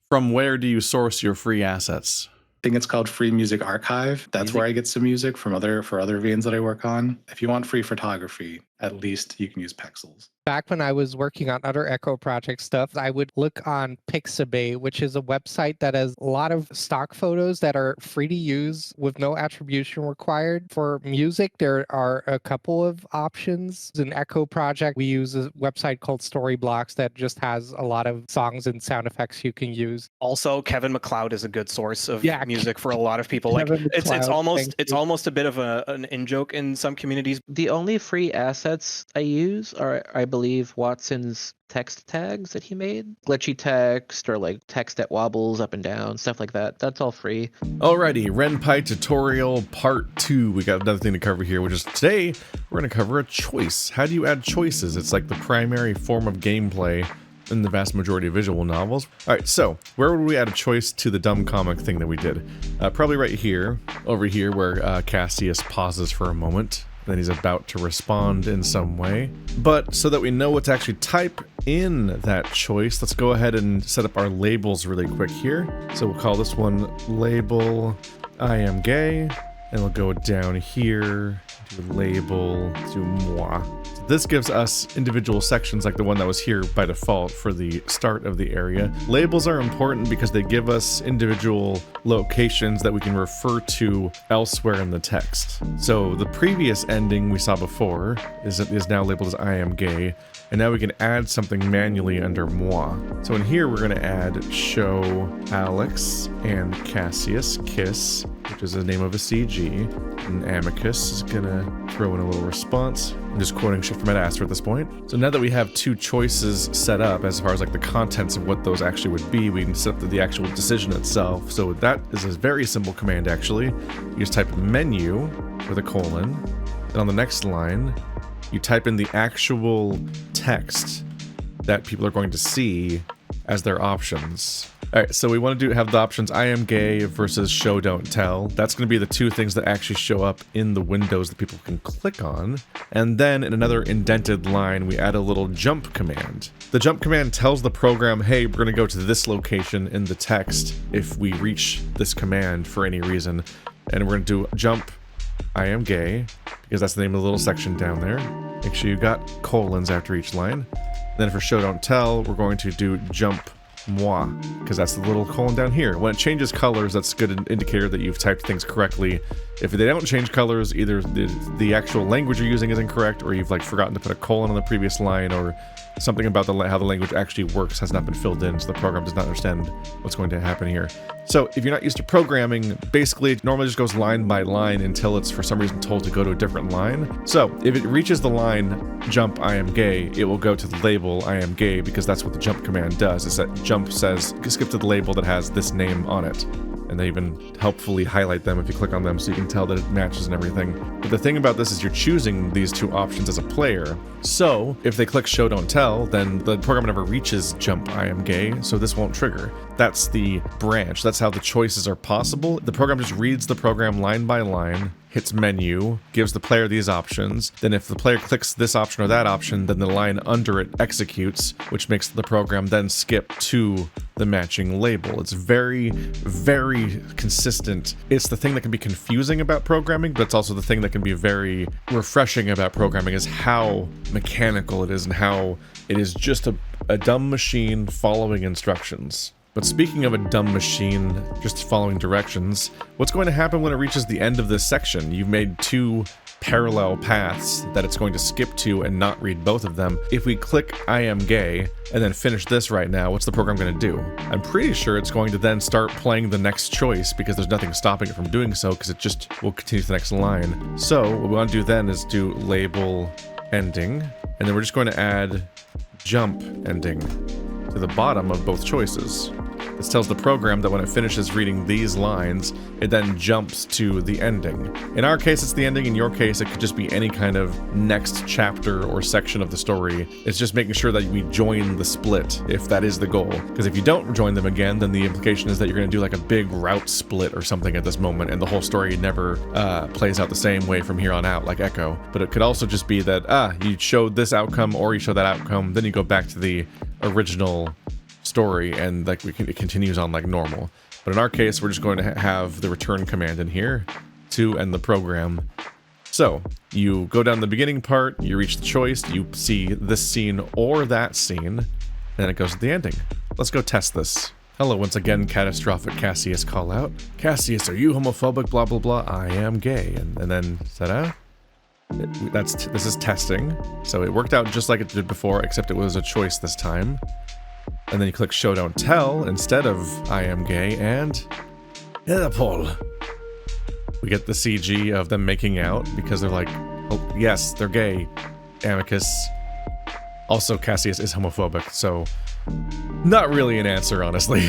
From where do you source your free assets? I think it's called Free Music Archive. That's where I get some music from other VNs that I work on. If you want free photography, at least you can use Pexels. Back when I was working on other Echo Project stuff, I would look on Pixabay, which is a website that has a lot of stock photos that are free to use with no attribution required. For music, there are a couple of options. In Echo Project, we use a website called Storyblocks that just has a lot of songs and sound effects you can use. Also, Kevin MacLeod is a good source of Yeah, music for a lot of people. Like Kevin it's MacLeod, almost a bit of an in-joke in some communities. The only free assets I use are, I believe, Watson's text tags that he made. Glitchy text or like text that wobbles up and down, stuff like that. That's all free. Alrighty, Ren'Py tutorial part 2. We got another thing to cover here, which is today we're going to cover a choice. How do you add choices? It's like the primary form of gameplay in the vast majority of visual novels. Alright, so where would we add a choice to the dumb comic thing that we did? Probably right here, over here where Cassius pauses for a moment. Then he's about to respond in some way. But so that we know what to actually type in that choice, let's go ahead and set up our labels really quick here. So we'll call this one label I am gay, and we'll go down here to label to moi. So this gives us individual sections like the one that was here by default for the start of the area. Labels are important because they give us individual locations that we can refer to elsewhere in the text. So the previous ending we saw before is now labeled as I am gay, and now we can add something manually under moi. So in here we're going to add show Alex and Cassius kiss, which is the name of a CG, and Amicus is going to throw in a little response. I'm just quoting shit from Ed Astor at this point. So now that we have 2 choices set up as far as like the contents of what those actually would be, we can set up the actual decision itself. So that is a very simple command actually. You just type menu with a colon, And on the next line, you type in the actual text that people are going to see as their options. All right, so we want to have the options I am gay versus show don't tell. That's going to be the two things that actually show up in the windows that people can click on. And then in another indented line, we add a little jump command. The jump command tells the program, hey, we're going to go to this location in the text if we reach this command for any reason. And we're going to do jump I am gay, because that's the name of the little section down there. Make sure you got colons after each line. Then for show don't tell, we're going to do jump moi, because that's the little colon down here. When it changes colors, that's a good indicator that you've typed things correctly. If they don't change colors, either the actual language you're using is incorrect, or you've like forgotten to put a colon on the previous line, or something about how the language actually works has not been filled in, so the program does not understand what's going to happen here. So if you're not used to programming, basically it normally just goes line by line until it's for some reason told to go to a different line. So if it reaches the line jump I am gay, it will go to the label I am gay, because that's what the jump command does, is that jump says skip to the label that has this name on it. And they even helpfully highlight them if you click on them so you can tell that it matches and everything. But the thing about this is you're choosing these two options as a player. So if they click show don't tell, then the program never reaches jump I am gay, so this won't trigger. That's the branch. That's how the choices are possible. The program just reads the program line by line, hits menu, gives the player these options. Then if the player clicks this option or that option, then the line under it executes, which makes the program then skip to the matching label. It's very, very consistent. It's the thing that can be confusing about programming, but it's also the thing that can be very refreshing about programming, is how mechanical it is and how it is just a dumb machine following instructions. But speaking of a dumb machine just following directions, what's going to happen when it reaches the end of this section? You've made two parallel paths that it's going to skip to and not read both of them. If we click I am gay and then finish this right now, what's the program going to do? I'm pretty sure it's going to then start playing the next choice, because there's nothing stopping it from doing so, because it just will continue to the next line. So what we want to do then is do label ending, and then we're just going to add jump ending to the bottom of both choices. This tells the program that when it finishes reading these lines, it then jumps to the ending. In our case, it's the ending. In your case, it could just be any kind of next chapter or section of the story. It's just making sure that we join the split, if that is the goal. Because if you don't join them again, then the implication is that you're going to do like a big route split or something at this moment, and the whole story never plays out the same way from here on out, like Echo. But it could also just be that, you showed this outcome or you show that outcome, then you go back to the original story and like it continues on like normal. But in our case, we're just going to have the return command in here to end the program. So you go down the beginning part, you reach the choice, you see this scene or that scene, and then it goes to the ending. Let's go test this. Hello, once again, catastrophic Cassius call out. Cassius, are you homophobic? Blah blah blah. I am gay. And then ta-da. This is testing. So it worked out just like it did before, except it was a choice this time. And then you click show don't tell instead of I am gay, and Paul. We get the CG of them making out because they're like, oh yes, they're gay. Amicus. Also, Cassius is homophobic, so not really an answer, honestly.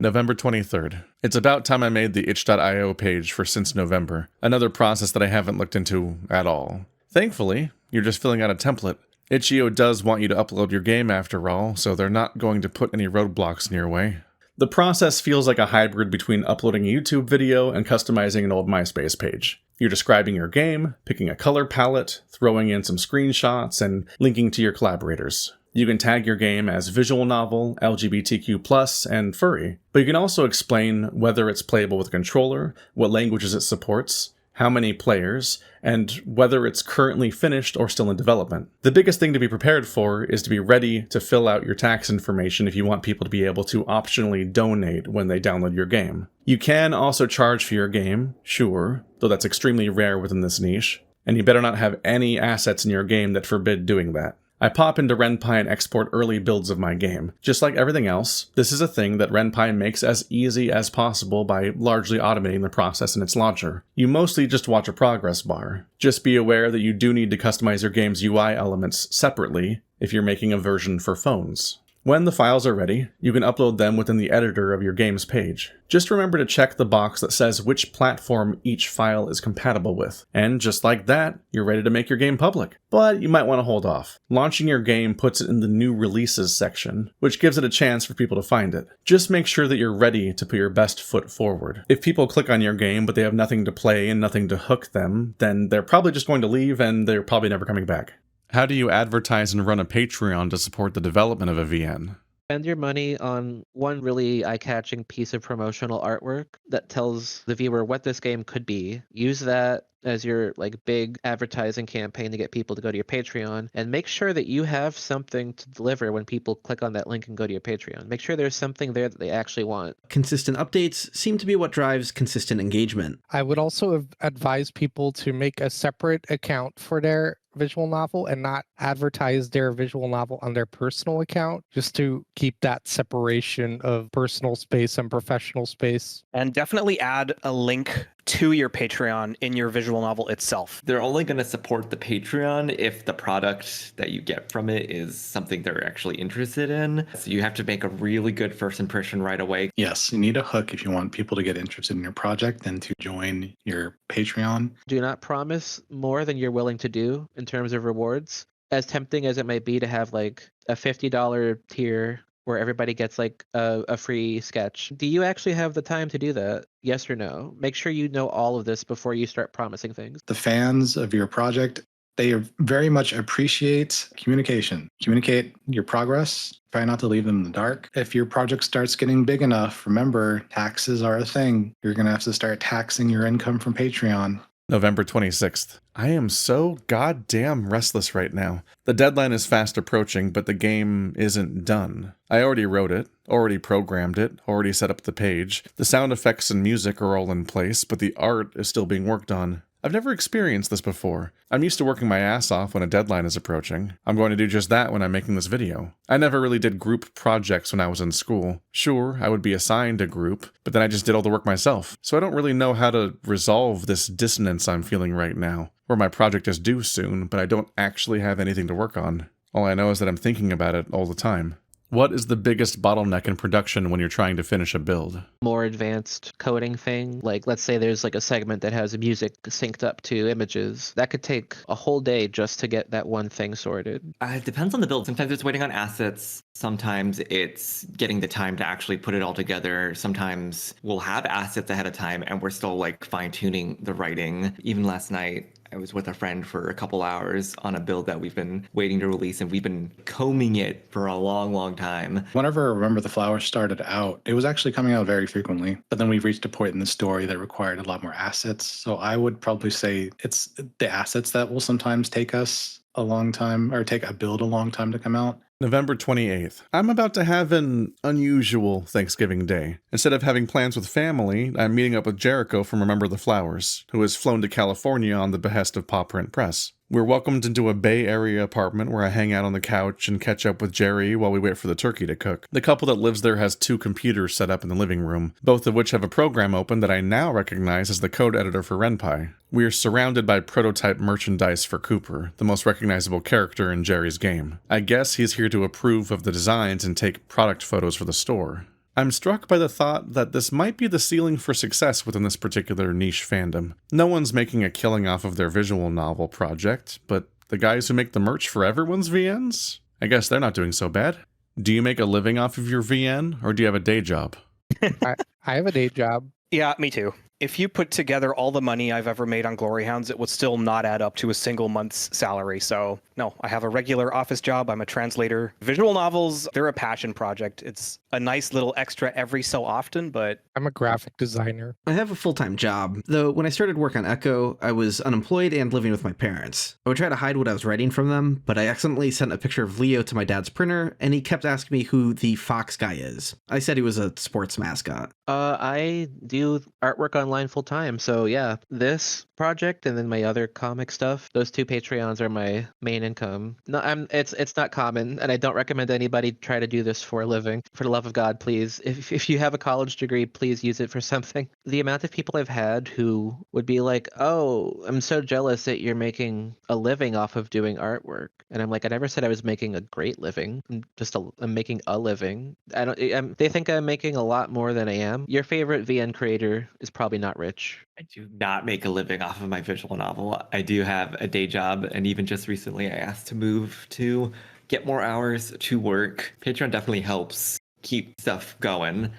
November 23rd. It's about time I made the itch.io page for Since November, another process that I haven't looked into at all. Thankfully, you're just filling out a template. Itch.io does want you to upload your game after all, so they're not going to put any roadblocks in your way. The process feels like a hybrid between uploading a YouTube video and customizing an old MySpace page. You're describing your game, picking a color palette, throwing in some screenshots, and linking to your collaborators. You can tag your game as visual novel, LGBTQ+, and furry, but you can also explain whether it's playable with a controller, what languages it supports, how many players, and whether it's currently finished or still in development. The biggest thing to be prepared for is to be ready to fill out your tax information if you want people to be able to optionally donate when they download your game. You can also charge for your game, sure, though that's extremely rare within this niche, and you better not have any assets in your game that forbid doing that. I pop into Ren'Py and export early builds of my game. Just like everything else, this is a thing that Ren'Py makes as easy as possible by largely automating the process in its launcher. You mostly just watch a progress bar. Just be aware that you do need to customize your game's UI elements separately if you're making a version for phones. When the files are ready, you can upload them within the editor of your game's page. Just remember to check the box that says which platform each file is compatible with. And just like that, you're ready to make your game public. But you might want to hold off. Launching your game puts it in the new releases section, which gives it a chance for people to find it. Just make sure that you're ready to put your best foot forward. If people click on your game but they have nothing to play and nothing to hook them, then they're probably just going to leave and they're probably never coming back. How do you advertise and run a Patreon to support the development of a VN? Spend your money on one really eye-catching piece of promotional artwork that tells the viewer what this game could be. Use that as your big advertising campaign to get people to go to your Patreon, and make sure that you have something to deliver when people click on that link and go to your Patreon. Make sure there's something there that they actually want. Consistent updates seem to be what drives consistent engagement. I would also advise people to make a separate account for their visual novel and not advertise their visual novel on their personal account, just to keep that separation of personal space and professional space. And definitely add a link to your Patreon in your visual novel itself. They're only going to support the Patreon if the product that you get from it is something they're actually interested in. So you have to make a really good first impression right away. Yes, you need a hook if you want people to get interested in your project and to join your Patreon. Do not promise more than you're willing to do in terms of rewards. As tempting as it might be to have a $50 tier where everybody gets a free sketch. Do you actually have the time to do that? Yes or no? Make sure you know all of this before you start promising things. The fans of your project, they very much appreciate communication. Communicate your progress. Try not to leave them in the dark. If your project starts getting big enough, remember, taxes are a thing. You're going to have to start taxing your income from Patreon. November 26th. I am so goddamn restless right now. The deadline is fast approaching, but the game isn't done. I already wrote it, already programmed it, already set up the page. The sound effects and music are all in place, but the art is still being worked on. I've never experienced this before. I'm used to working my ass off when a deadline is approaching. I'm going to do just that when I'm making this video. I never really did group projects when I was in school. Sure, I would be assigned a group, but then I just did all the work myself. So I don't really know how to resolve this dissonance I'm feeling right now, where my project is due soon, but I don't actually have anything to work on. All I know is that I'm thinking about it all the time. What is the biggest bottleneck in production when you're trying to finish a build? More advanced coding thing. Let's say there's a segment that has music synced up to images. That could take a whole day just to get that one thing sorted. It depends on the build. Sometimes it's waiting on assets. Sometimes it's getting the time to actually put it all together. Sometimes we'll have assets ahead of time and we're still fine-tuning the writing. Even last night, I was with a friend for a couple hours on a build that we've been waiting to release, and we've been combing it for a long, long time. Whenever Remember the Flowers started out, it was actually coming out very frequently. But then we've reached a point in the story that required a lot more assets. So I would probably say it's the assets that will sometimes take us a long time, or take a build a long time to come out. November 28th. I'm about to have an unusual Thanksgiving day. Instead of having plans with family, I'm meeting up with Jericho from Remember the Flowers, who has flown to California on the behest of Paw Print Press. We're welcomed into a Bay Area apartment where I hang out on the couch and catch up with Jerry while we wait for the turkey to cook. The couple that lives there has 2 computers set up in the living room, both of which have a program open that I now recognize as the code editor for Ren'Py. We are surrounded by prototype merchandise for Cooper, the most recognizable character in Jerry's game. I guess he's here to approve of the designs and take product photos for the store. I'm struck by the thought that this might be the ceiling for success within this particular niche fandom. No one's making a killing off of their visual novel project, but the guys who make the merch for everyone's VNs? I guess they're not doing so bad. Do you make a living off of your VN, or do you have a day job? I have a day job. Yeah, me too. If you put together all the money I've ever made on Glory Hounds, it would still not add up to a single month's salary. So no, I have a regular office job. I'm a translator. Visual novels, they're a passion project. It's a nice little extra every so often, but I'm a graphic designer. I have a full-time job, though when I started work on Echo, I was unemployed and living with my parents. I would try to hide what I was writing from them, but I accidentally sent a picture of Leo to my dad's printer, and he kept asking me who the Fox guy is. I said he was a sports mascot. I do artwork on online full time. So yeah, this project and then my other comic stuff, those two Patreons are my main income. No, it's not common, and I don't recommend anybody try to do this for a living. For the love of God, please. If you have a college degree, please use it for something. The amount of people I've had who would be like, "Oh, I'm so jealous that you're making a living off of doing artwork," and I'm like, I never said I was making a great living. I'm making a living. They think I'm making a lot more than I am. Your favorite VN creator is probably not rich. I do not make a living off of my visual novel. I do have a day job, and even just recently I asked to move to get more hours to work. Patreon definitely helps keep stuff going,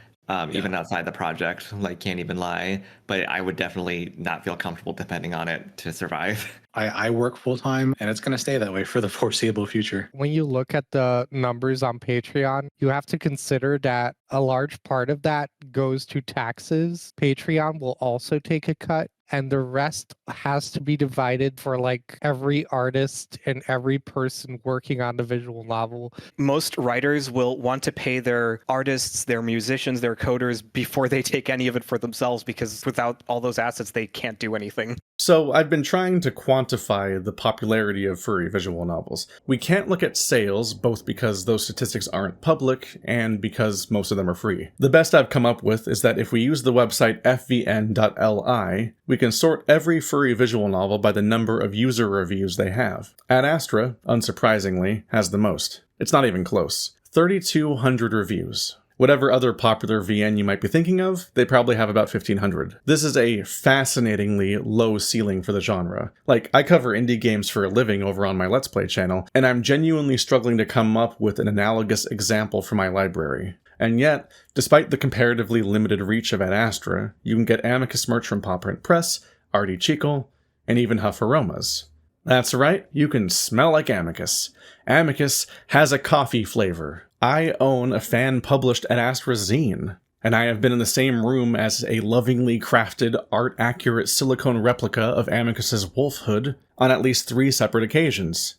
even outside the project, like can't even lie. But I would definitely not feel comfortable depending on it to survive. I work full time, and it's going to stay that way for the foreseeable future. When you look at the numbers on Patreon, you have to consider that a large part of that goes to taxes. Patreon will also take a cut, and the rest has to be divided for like every artist and every person working on the visual novel. Most writers will want to pay their artists, their musicians, their coders before they take any of it for themselves, because without all those assets, they can't do anything. So I've been trying to quantify the popularity of furry visual novels. We can't look at sales, both because those statistics aren't public and because most of them are free. The best I've come up with is that if we use the website fvn.li, we can sort every furry visual novel by the number of user reviews they have. Ad Astra, unsurprisingly, has the most. It's not even close. 3,200 reviews. Whatever other popular VN you might be thinking of, they probably have about 1,500. This is a fascinatingly low ceiling for the genre. Like, I cover indie games for a living over on my Let's Play channel, and I'm genuinely struggling to come up with an analogous example for my library. And yet, despite the comparatively limited reach of Ad Astra, you can get Amicus merch from Paw Print Press, Artie Chicle, and even Huff Aromas. That's right, you can smell like Amicus. Amicus has a coffee flavor. I own a fan-published Ad Astra zine, and I have been in the same room as a lovingly crafted, art-accurate silicone replica of Amicus's wolf hood on at least 3 separate occasions.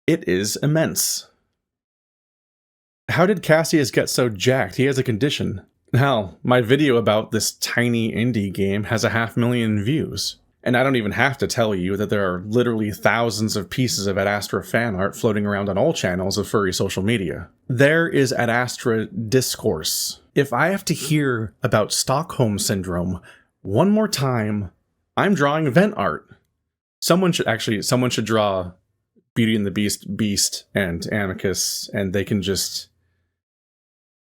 It is immense. How did Cassius get so jacked? He has a condition. Hell, my video about this tiny indie game has 500,000 views. And I don't even have to tell you that there are literally thousands of pieces of Ad Astra fan art floating around on all channels of furry social media. There is Ad Astra discourse. If I have to hear about Stockholm Syndrome one more time, I'm drawing vent art. Someone should draw Beauty and the Beast and Amicus, and they can just...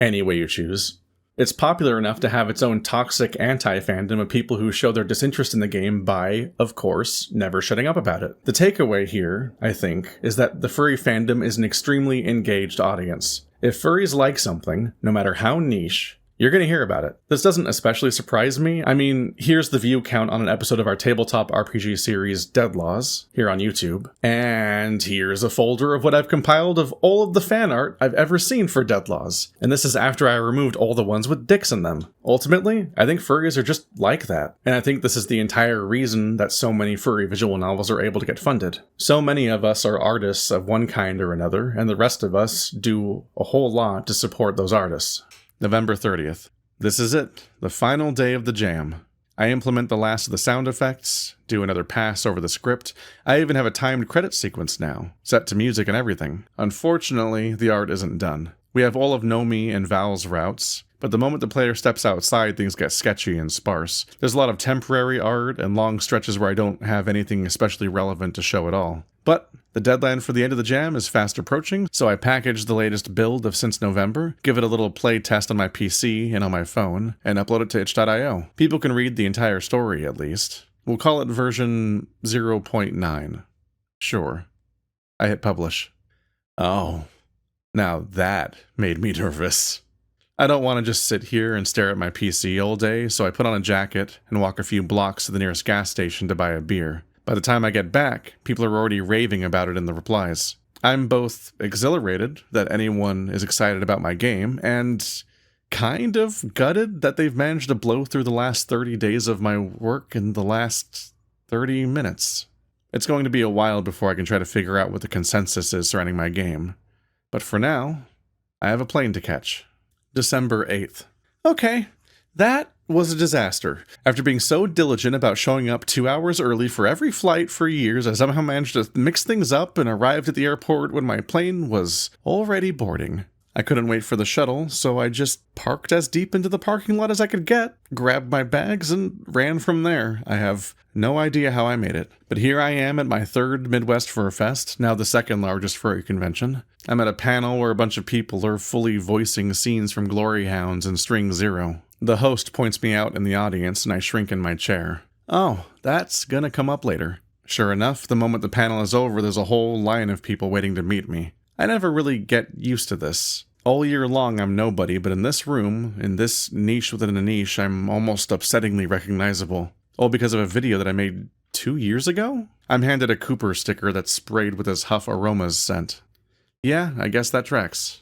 any way you choose. It's popular enough to have its own toxic anti-fandom of people who show their disinterest in the game by, of course, never shutting up about it. The takeaway here, I think, is that the furry fandom is an extremely engaged audience. If furries like something, no matter how niche, you're going to hear about it. This doesn't especially surprise me. I mean, here's the view count on an episode of our tabletop RPG series Dead Laws here on YouTube. And here's a folder of what I've compiled of all of the fan art I've ever seen for Dead Laws. And this is after I removed all the ones with dicks in them. Ultimately, I think furries are just like that. And I think this is the entire reason that so many furry visual novels are able to get funded. So many of us are artists of one kind or another, and the rest of us do a whole lot to support those artists. November 30th. This is it, the final day of the jam. I implement the last of the sound effects, do another pass over the script. I even have a timed credit sequence now, set to music and everything. Unfortunately, the art isn't done. We have all of Nomi and Val's routes, but the moment the player steps outside, things get sketchy and sparse. There's a lot of temporary art and long stretches where I don't have anything especially relevant to show at all. But the deadline for the end of the jam is fast approaching, so I packaged the latest build of Since November, give it a little play test on my PC and on my phone, and upload it to itch.io. People can read the entire story, at least. We'll call it version 0.9. Sure. I hit publish. Oh. Now that made me nervous. I don't want to just sit here and stare at my PC all day, so I put on a jacket and walk a few blocks to the nearest gas station to buy a beer. By the time I get back, people are already raving about it in the replies. I'm both exhilarated that anyone is excited about my game, and kind of gutted that they've managed to blow through the last 30 days of my work in the last 30 minutes. It's going to be a while before I can try to figure out what the consensus is surrounding my game. But for now, I have a plane to catch. December 8th. Okay, that was a disaster. After being so diligent about showing up 2 hours early for every flight for years, I somehow managed to mix things up and arrived at the airport when my plane was already boarding. I couldn't wait for the shuttle, so I just parked as deep into the parking lot as I could get, grabbed my bags, and ran from there. I have no idea how I made it. But here I am at my third Midwest Fur Fest, now the second largest furry convention. I'm at a panel where a bunch of people are fully voicing scenes from Glory Hounds and String Zero. The host points me out in the audience, and I shrink in my chair. Oh, that's gonna come up later. Sure enough, the moment the panel is over, there's a whole line of people waiting to meet me. I never really get used to this. All year long, I'm nobody, but in this room, in this niche within a niche, I'm almost upsettingly recognizable. All because of a video that I made 2 years ago? I'm handed a Cooper sticker that's sprayed with his Huff Aromas scent. Yeah, I guess that tracks.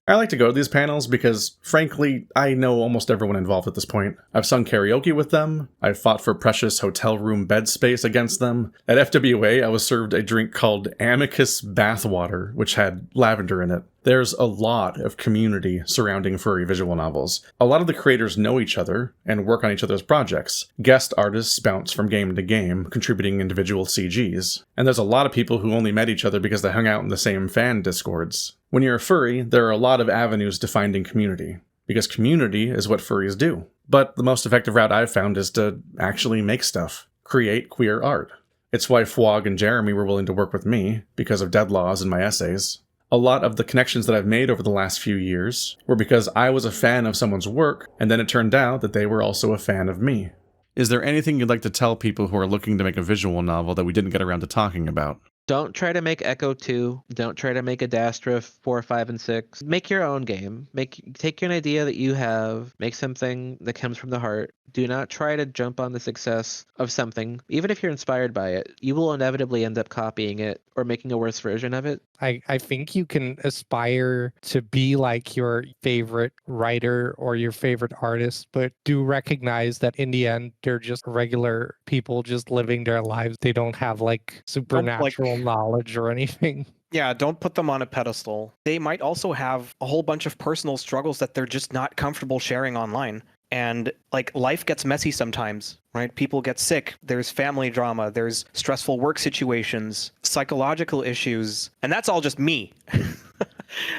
I like to go to these panels because, frankly, I know almost everyone involved at this point. I've sung karaoke with them, I've fought for precious hotel room bed space against them. At FWA, I was served a drink called Amicus Bathwater, which had lavender in it. There's a lot of community surrounding furry visual novels. A lot of the creators know each other and work on each other's projects. Guest artists bounce from game to game, contributing individual CGs. And there's a lot of people who only met each other because they hung out in the same fan discords. When you're a furry, there are a lot of avenues to finding community, because community is what furries do. But the most effective route I've found is to actually make stuff, create queer art. It's why Fwog and Jeremy were willing to work with me, because of Deadlaws and my essays. A lot of the connections that I've made over the last few years were because I was a fan of someone's work, and then it turned out that they were also a fan of me. Is there anything you'd like to tell people who are looking to make a visual novel that we didn't get around to talking about? Don't try to make Echo 2. Don't try to make Adastra 4, 5, and 6. Make your own game. Take an idea that you have, make something that comes from the heart. Do not try to jump on the success of something. Even if you're inspired by it, you will inevitably end up copying it or making a worse version of it. I think you can aspire to be like your favorite writer or your favorite artist, but do recognize that in the end, they're just regular people just living their lives. They don't have like supernatural knowledge or anything. Yeah, don't put them on a pedestal. They might also have a whole bunch of personal struggles that they're just not comfortable sharing online. And like life gets messy sometimes, right? People get sick. There's family drama. There's stressful work situations, psychological issues. And that's all just me.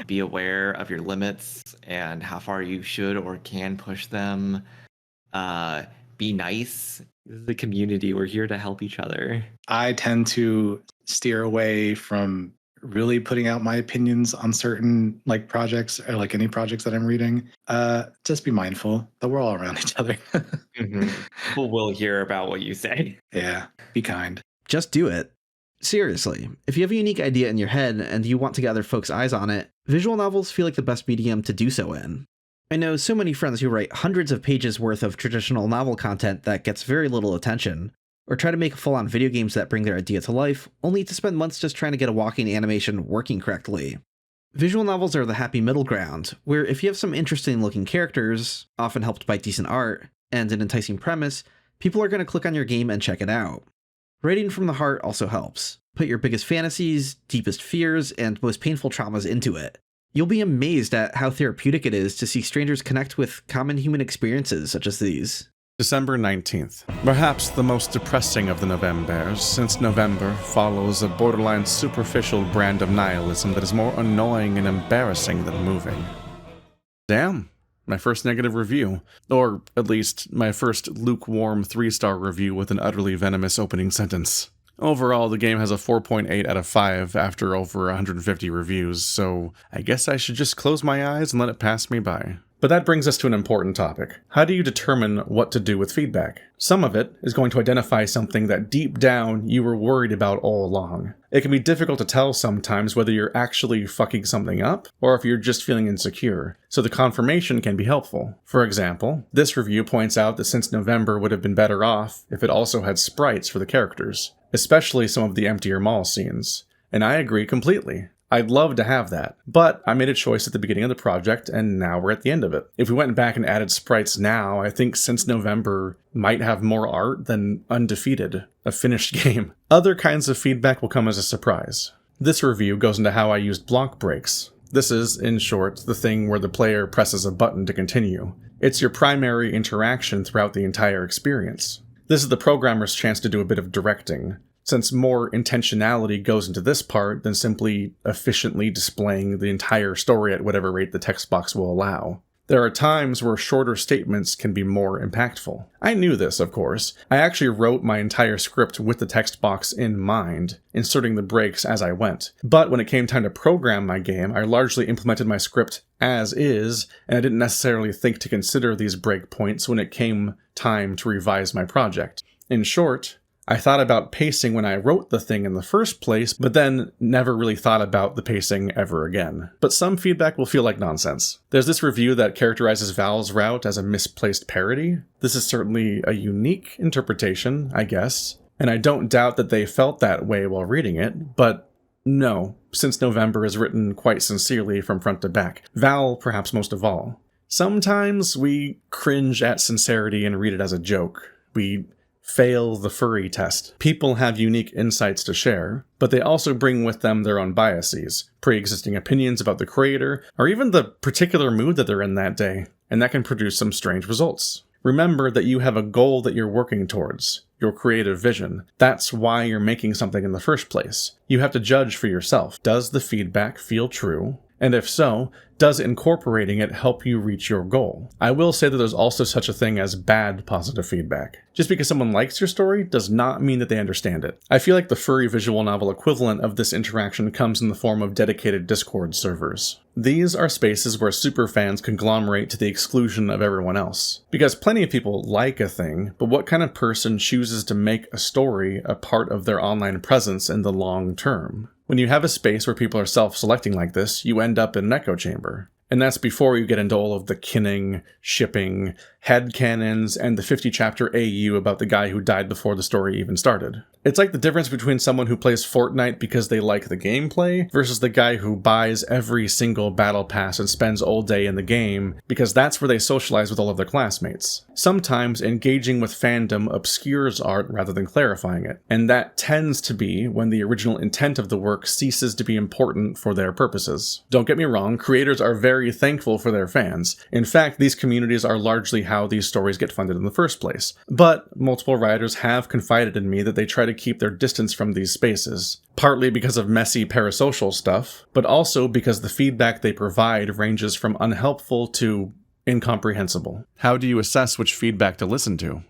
Be aware of your limits and how far you should or can push them. Be nice. This is a community. We're here to help each other. I tend to steer away from really putting out my opinions on certain like projects or like any projects that I'm reading. Just be mindful that we're all around each other. People will hear about what you say. Yeah, be kind. Just do it. Seriously, if you have a unique idea in your head and you want to gather folks' eyes on it, visual novels feel like the best medium to do so in. I know so many friends who write hundreds of pages worth of traditional novel content that gets very little attention, or try to make full-on video games that bring their idea to life, only to spend months just trying to get a walking animation working correctly. Visual novels are the happy middle ground, where if you have some interesting-looking characters, often helped by decent art, and an enticing premise, people are going to click on your game and check it out. Writing from the heart also helps. Put your biggest fantasies, deepest fears, and most painful traumas into it. You'll be amazed at how therapeutic it is to see strangers connect with common human experiences such as these. December 19th. Perhaps the most depressing of the Novembers, since November follows a borderline superficial brand of nihilism that is more annoying and embarrassing than moving. Damn, my first negative review. Or, at least, my first lukewarm 3-star review with an utterly venomous opening sentence. Overall, the game has a 4.8 out of 5 after over 150 reviews, so I guess I should just close my eyes and let it pass me by. But that brings us to an important topic. How do you determine what to do with feedback? Some of it is going to identify something that deep down you were worried about all along. It can be difficult to tell sometimes whether you're actually fucking something up or if you're just feeling insecure, so the confirmation can be helpful. For example, this review points out that since November would have been better off if it also had sprites for the characters, especially some of the emptier mall scenes. And I agree completely. I'd love to have that, but I made a choice at the beginning of the project, and now we're at the end of it. If we went back and added sprites now, I think Since November might have more art than Undefeated, a finished game. Other kinds of feedback will come as a surprise. This review goes into how I used block breaks. This is, in short, the thing where the player presses a button to continue. It's your primary interaction throughout the entire experience. This is the programmer's chance to do a bit of directing, since more intentionality goes into this part than simply efficiently displaying the entire story at whatever rate the text box will allow. There are times where shorter statements can be more impactful. I knew this, of course. I actually wrote my entire script with the text box in mind, inserting the breaks as I went. But when it came time to program my game, I largely implemented my script as is, and I didn't necessarily think to consider these breakpoints when it came time to revise my project. In short, I thought about pacing when I wrote the thing in the first place, but then never really thought about the pacing ever again. But some feedback will feel like nonsense. There's this review that characterizes Val's route as a misplaced parody. This is certainly a unique interpretation, I guess, and I don't doubt that they felt that way while reading it, but no, since November is written quite sincerely from front to back. Val perhaps most of all. Sometimes we cringe at sincerity and read it as a joke. We fail the furry test. People have unique insights to share, but they also bring with them their own biases, pre-existing opinions about the creator, or even the particular mood that they're in that day, and that can produce some strange results. Remember that you have a goal that you're working towards, your creative vision. That's why you're making something in the first place. You have to judge for yourself. Does the feedback feel true? And if so, does incorporating it help you reach your goal? I will say that there's also such a thing as bad positive feedback. Just because someone likes your story does not mean that they understand it. I feel like the furry visual novel equivalent of this interaction comes in the form of dedicated Discord servers. These are spaces where superfans conglomerate to the exclusion of everyone else. Because plenty of people like a thing, but what kind of person chooses to make a story a part of their online presence in the long term? When you have a space where people are self-selecting like this, you end up in an echo chamber. And that's before you get into all of the kinning, shipping, headcanons, and the 50-chapter AU about the guy who died before the story even started. It's like the difference between someone who plays Fortnite because they like the gameplay versus the guy who buys every single battle pass and spends all day in the game because that's where they socialize with all of their classmates. Sometimes engaging with fandom obscures art rather than clarifying it, and that tends to be when the original intent of the work ceases to be important for their purposes. Don't get me wrong, creators are very thankful for their fans. In fact, these communities are largely how these stories get funded in the first place. But multiple writers have confided in me that they try to keep their distance from these spaces, partly because of messy parasocial stuff, but also because the feedback they provide ranges from unhelpful to incomprehensible. How do you assess which feedback to listen to?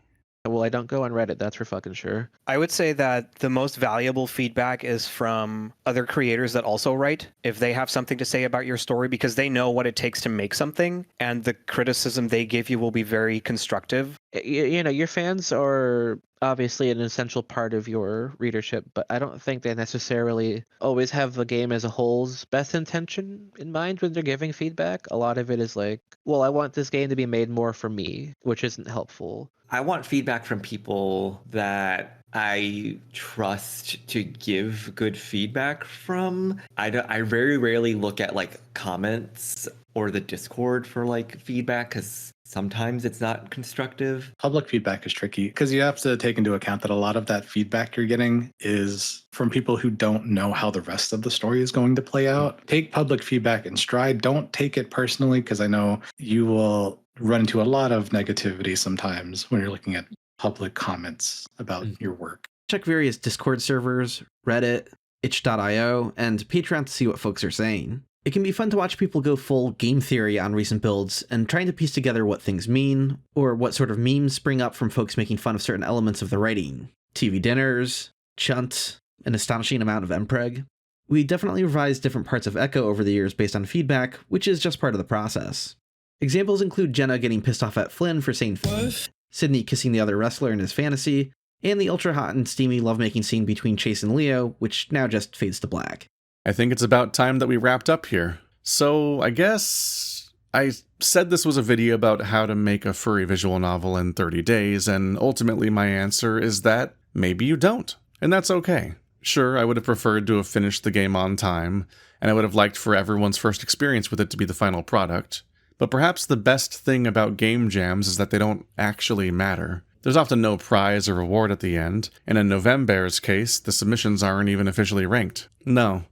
Well, I don't go on Reddit, that's for fucking sure. I would say that the most valuable feedback is from other creators that also write. If they have something to say about your story, because they know what it takes to make something, and the criticism they give you will be very constructive. You know, your fans are obviously an essential part of your readership, but I don't think they necessarily always have the game as a whole's best intention in mind when they're giving feedback. A lot of it is like, well, I want this game to be made more for me, which isn't helpful. I want feedback from people that I trust to give good feedback from. I very rarely look at like comments or the Discord for like feedback because sometimes it's not constructive. Public feedback is tricky because you have to take into account that a lot of that feedback you're getting is from people who don't know how the rest of the story is going to play out. Take public feedback in stride. Don't take it personally because I know you will run into a lot of negativity sometimes when you're looking at public comments about your work. Check various Discord servers, Reddit, itch.io, and Patreon to see what folks are saying. It can be fun to watch people go full game theory on recent builds and trying to piece together what things mean, or what sort of memes spring up from folks making fun of certain elements of the writing. TV dinners, chunt, an astonishing amount of mpreg. We definitely revised different parts of Echo over the years based on feedback, which is just part of the process. Examples include Jenna getting pissed off at Flynn for saying f, Sydney kissing the other wrestler in his fantasy, and the ultra hot and steamy lovemaking scene between Chase and Leo, which now just fades to black. I think it's about time that we wrapped up here. So I guess I said this was a video about how to make a furry visual novel in 30 days, and ultimately my answer is that maybe you don't. And that's okay. Sure, I would have preferred to have finished the game on time, and I would have liked for everyone's first experience with it to be the final product. But perhaps the best thing about game jams is that they don't actually matter. There's often no prize or reward at the end, and in November's case, the submissions aren't even officially ranked. No.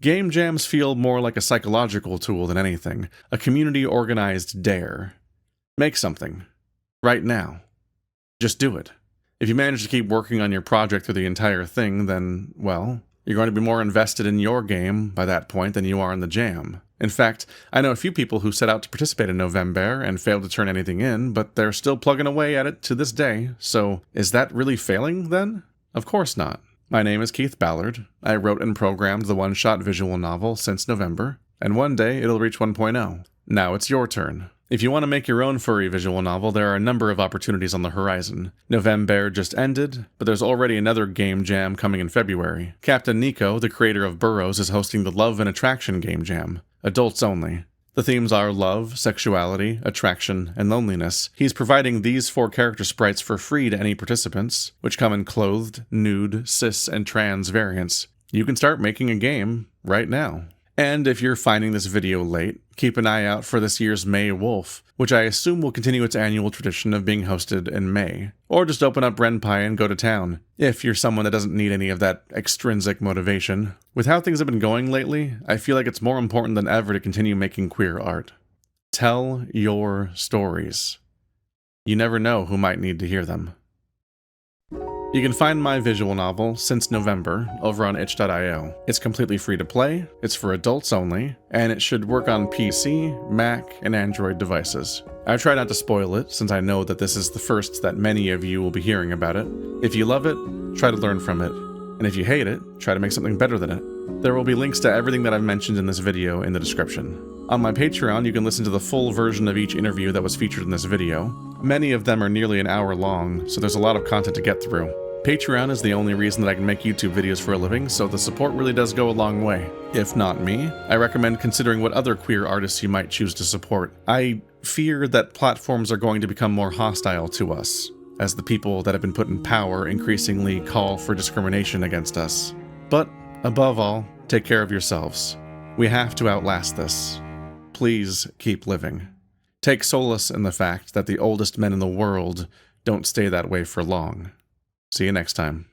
Game jams feel more like a psychological tool than anything, a community-organized dare. Make something. Right now. Just do it. If you manage to keep working on your project through the entire thing, then, well, you're going to be more invested in your game by that point than you are in the jam. In fact, I know a few people who set out to participate in November and failed to turn anything in, but they're still plugging away at it to this day, so is that really failing, then? Of course not. My name is Keith Ballard. I wrote and programmed the one-shot visual novel since November, and one day it'll reach 1.0. Now it's your turn. If you want to make your own furry visual novel, there are a number of opportunities on the horizon. November just ended, but there's already another game jam coming in February. Captain Nico, the creator of Burrows, is hosting the Love and Attraction game jam. Adults only. The themes are love, sexuality, attraction, and loneliness. He's providing these 4 character sprites for free to any participants, which come in clothed, nude, cis, and trans variants. You can start making a game right now. And if you're finding this video late, keep an eye out for this year's May Wolf, which I assume will continue its annual tradition of being hosted in May. Or just open up Ren'Py and go to town, if you're someone that doesn't need any of that extrinsic motivation. With how things have been going lately, I feel like it's more important than ever to continue making queer art. Tell your stories. You never know who might need to hear them. You can find my visual novel, Since November, over on itch.io. It's completely free to play, it's for adults only, and it should work on PC, Mac, and Android devices. I try not to spoil it, since I know that this is the first that many of you will be hearing about it. If you love it, try to learn from it. And if you hate it, try to make something better than it. There will be links to everything that I've mentioned in this video in the description. On my Patreon, you can listen to the full version of each interview that was featured in this video. Many of them are nearly an hour long, so there's a lot of content to get through. Patreon is the only reason that I can make YouTube videos for a living, so the support really does go a long way. If not me, I recommend considering what other queer artists you might choose to support. I fear that platforms are going to become more hostile to us, as the people that have been put in power increasingly call for discrimination against us. But, above all, take care of yourselves. We have to outlast this. Please keep living. Take solace in the fact that the oldest men in the world don't stay that way for long. See you next time.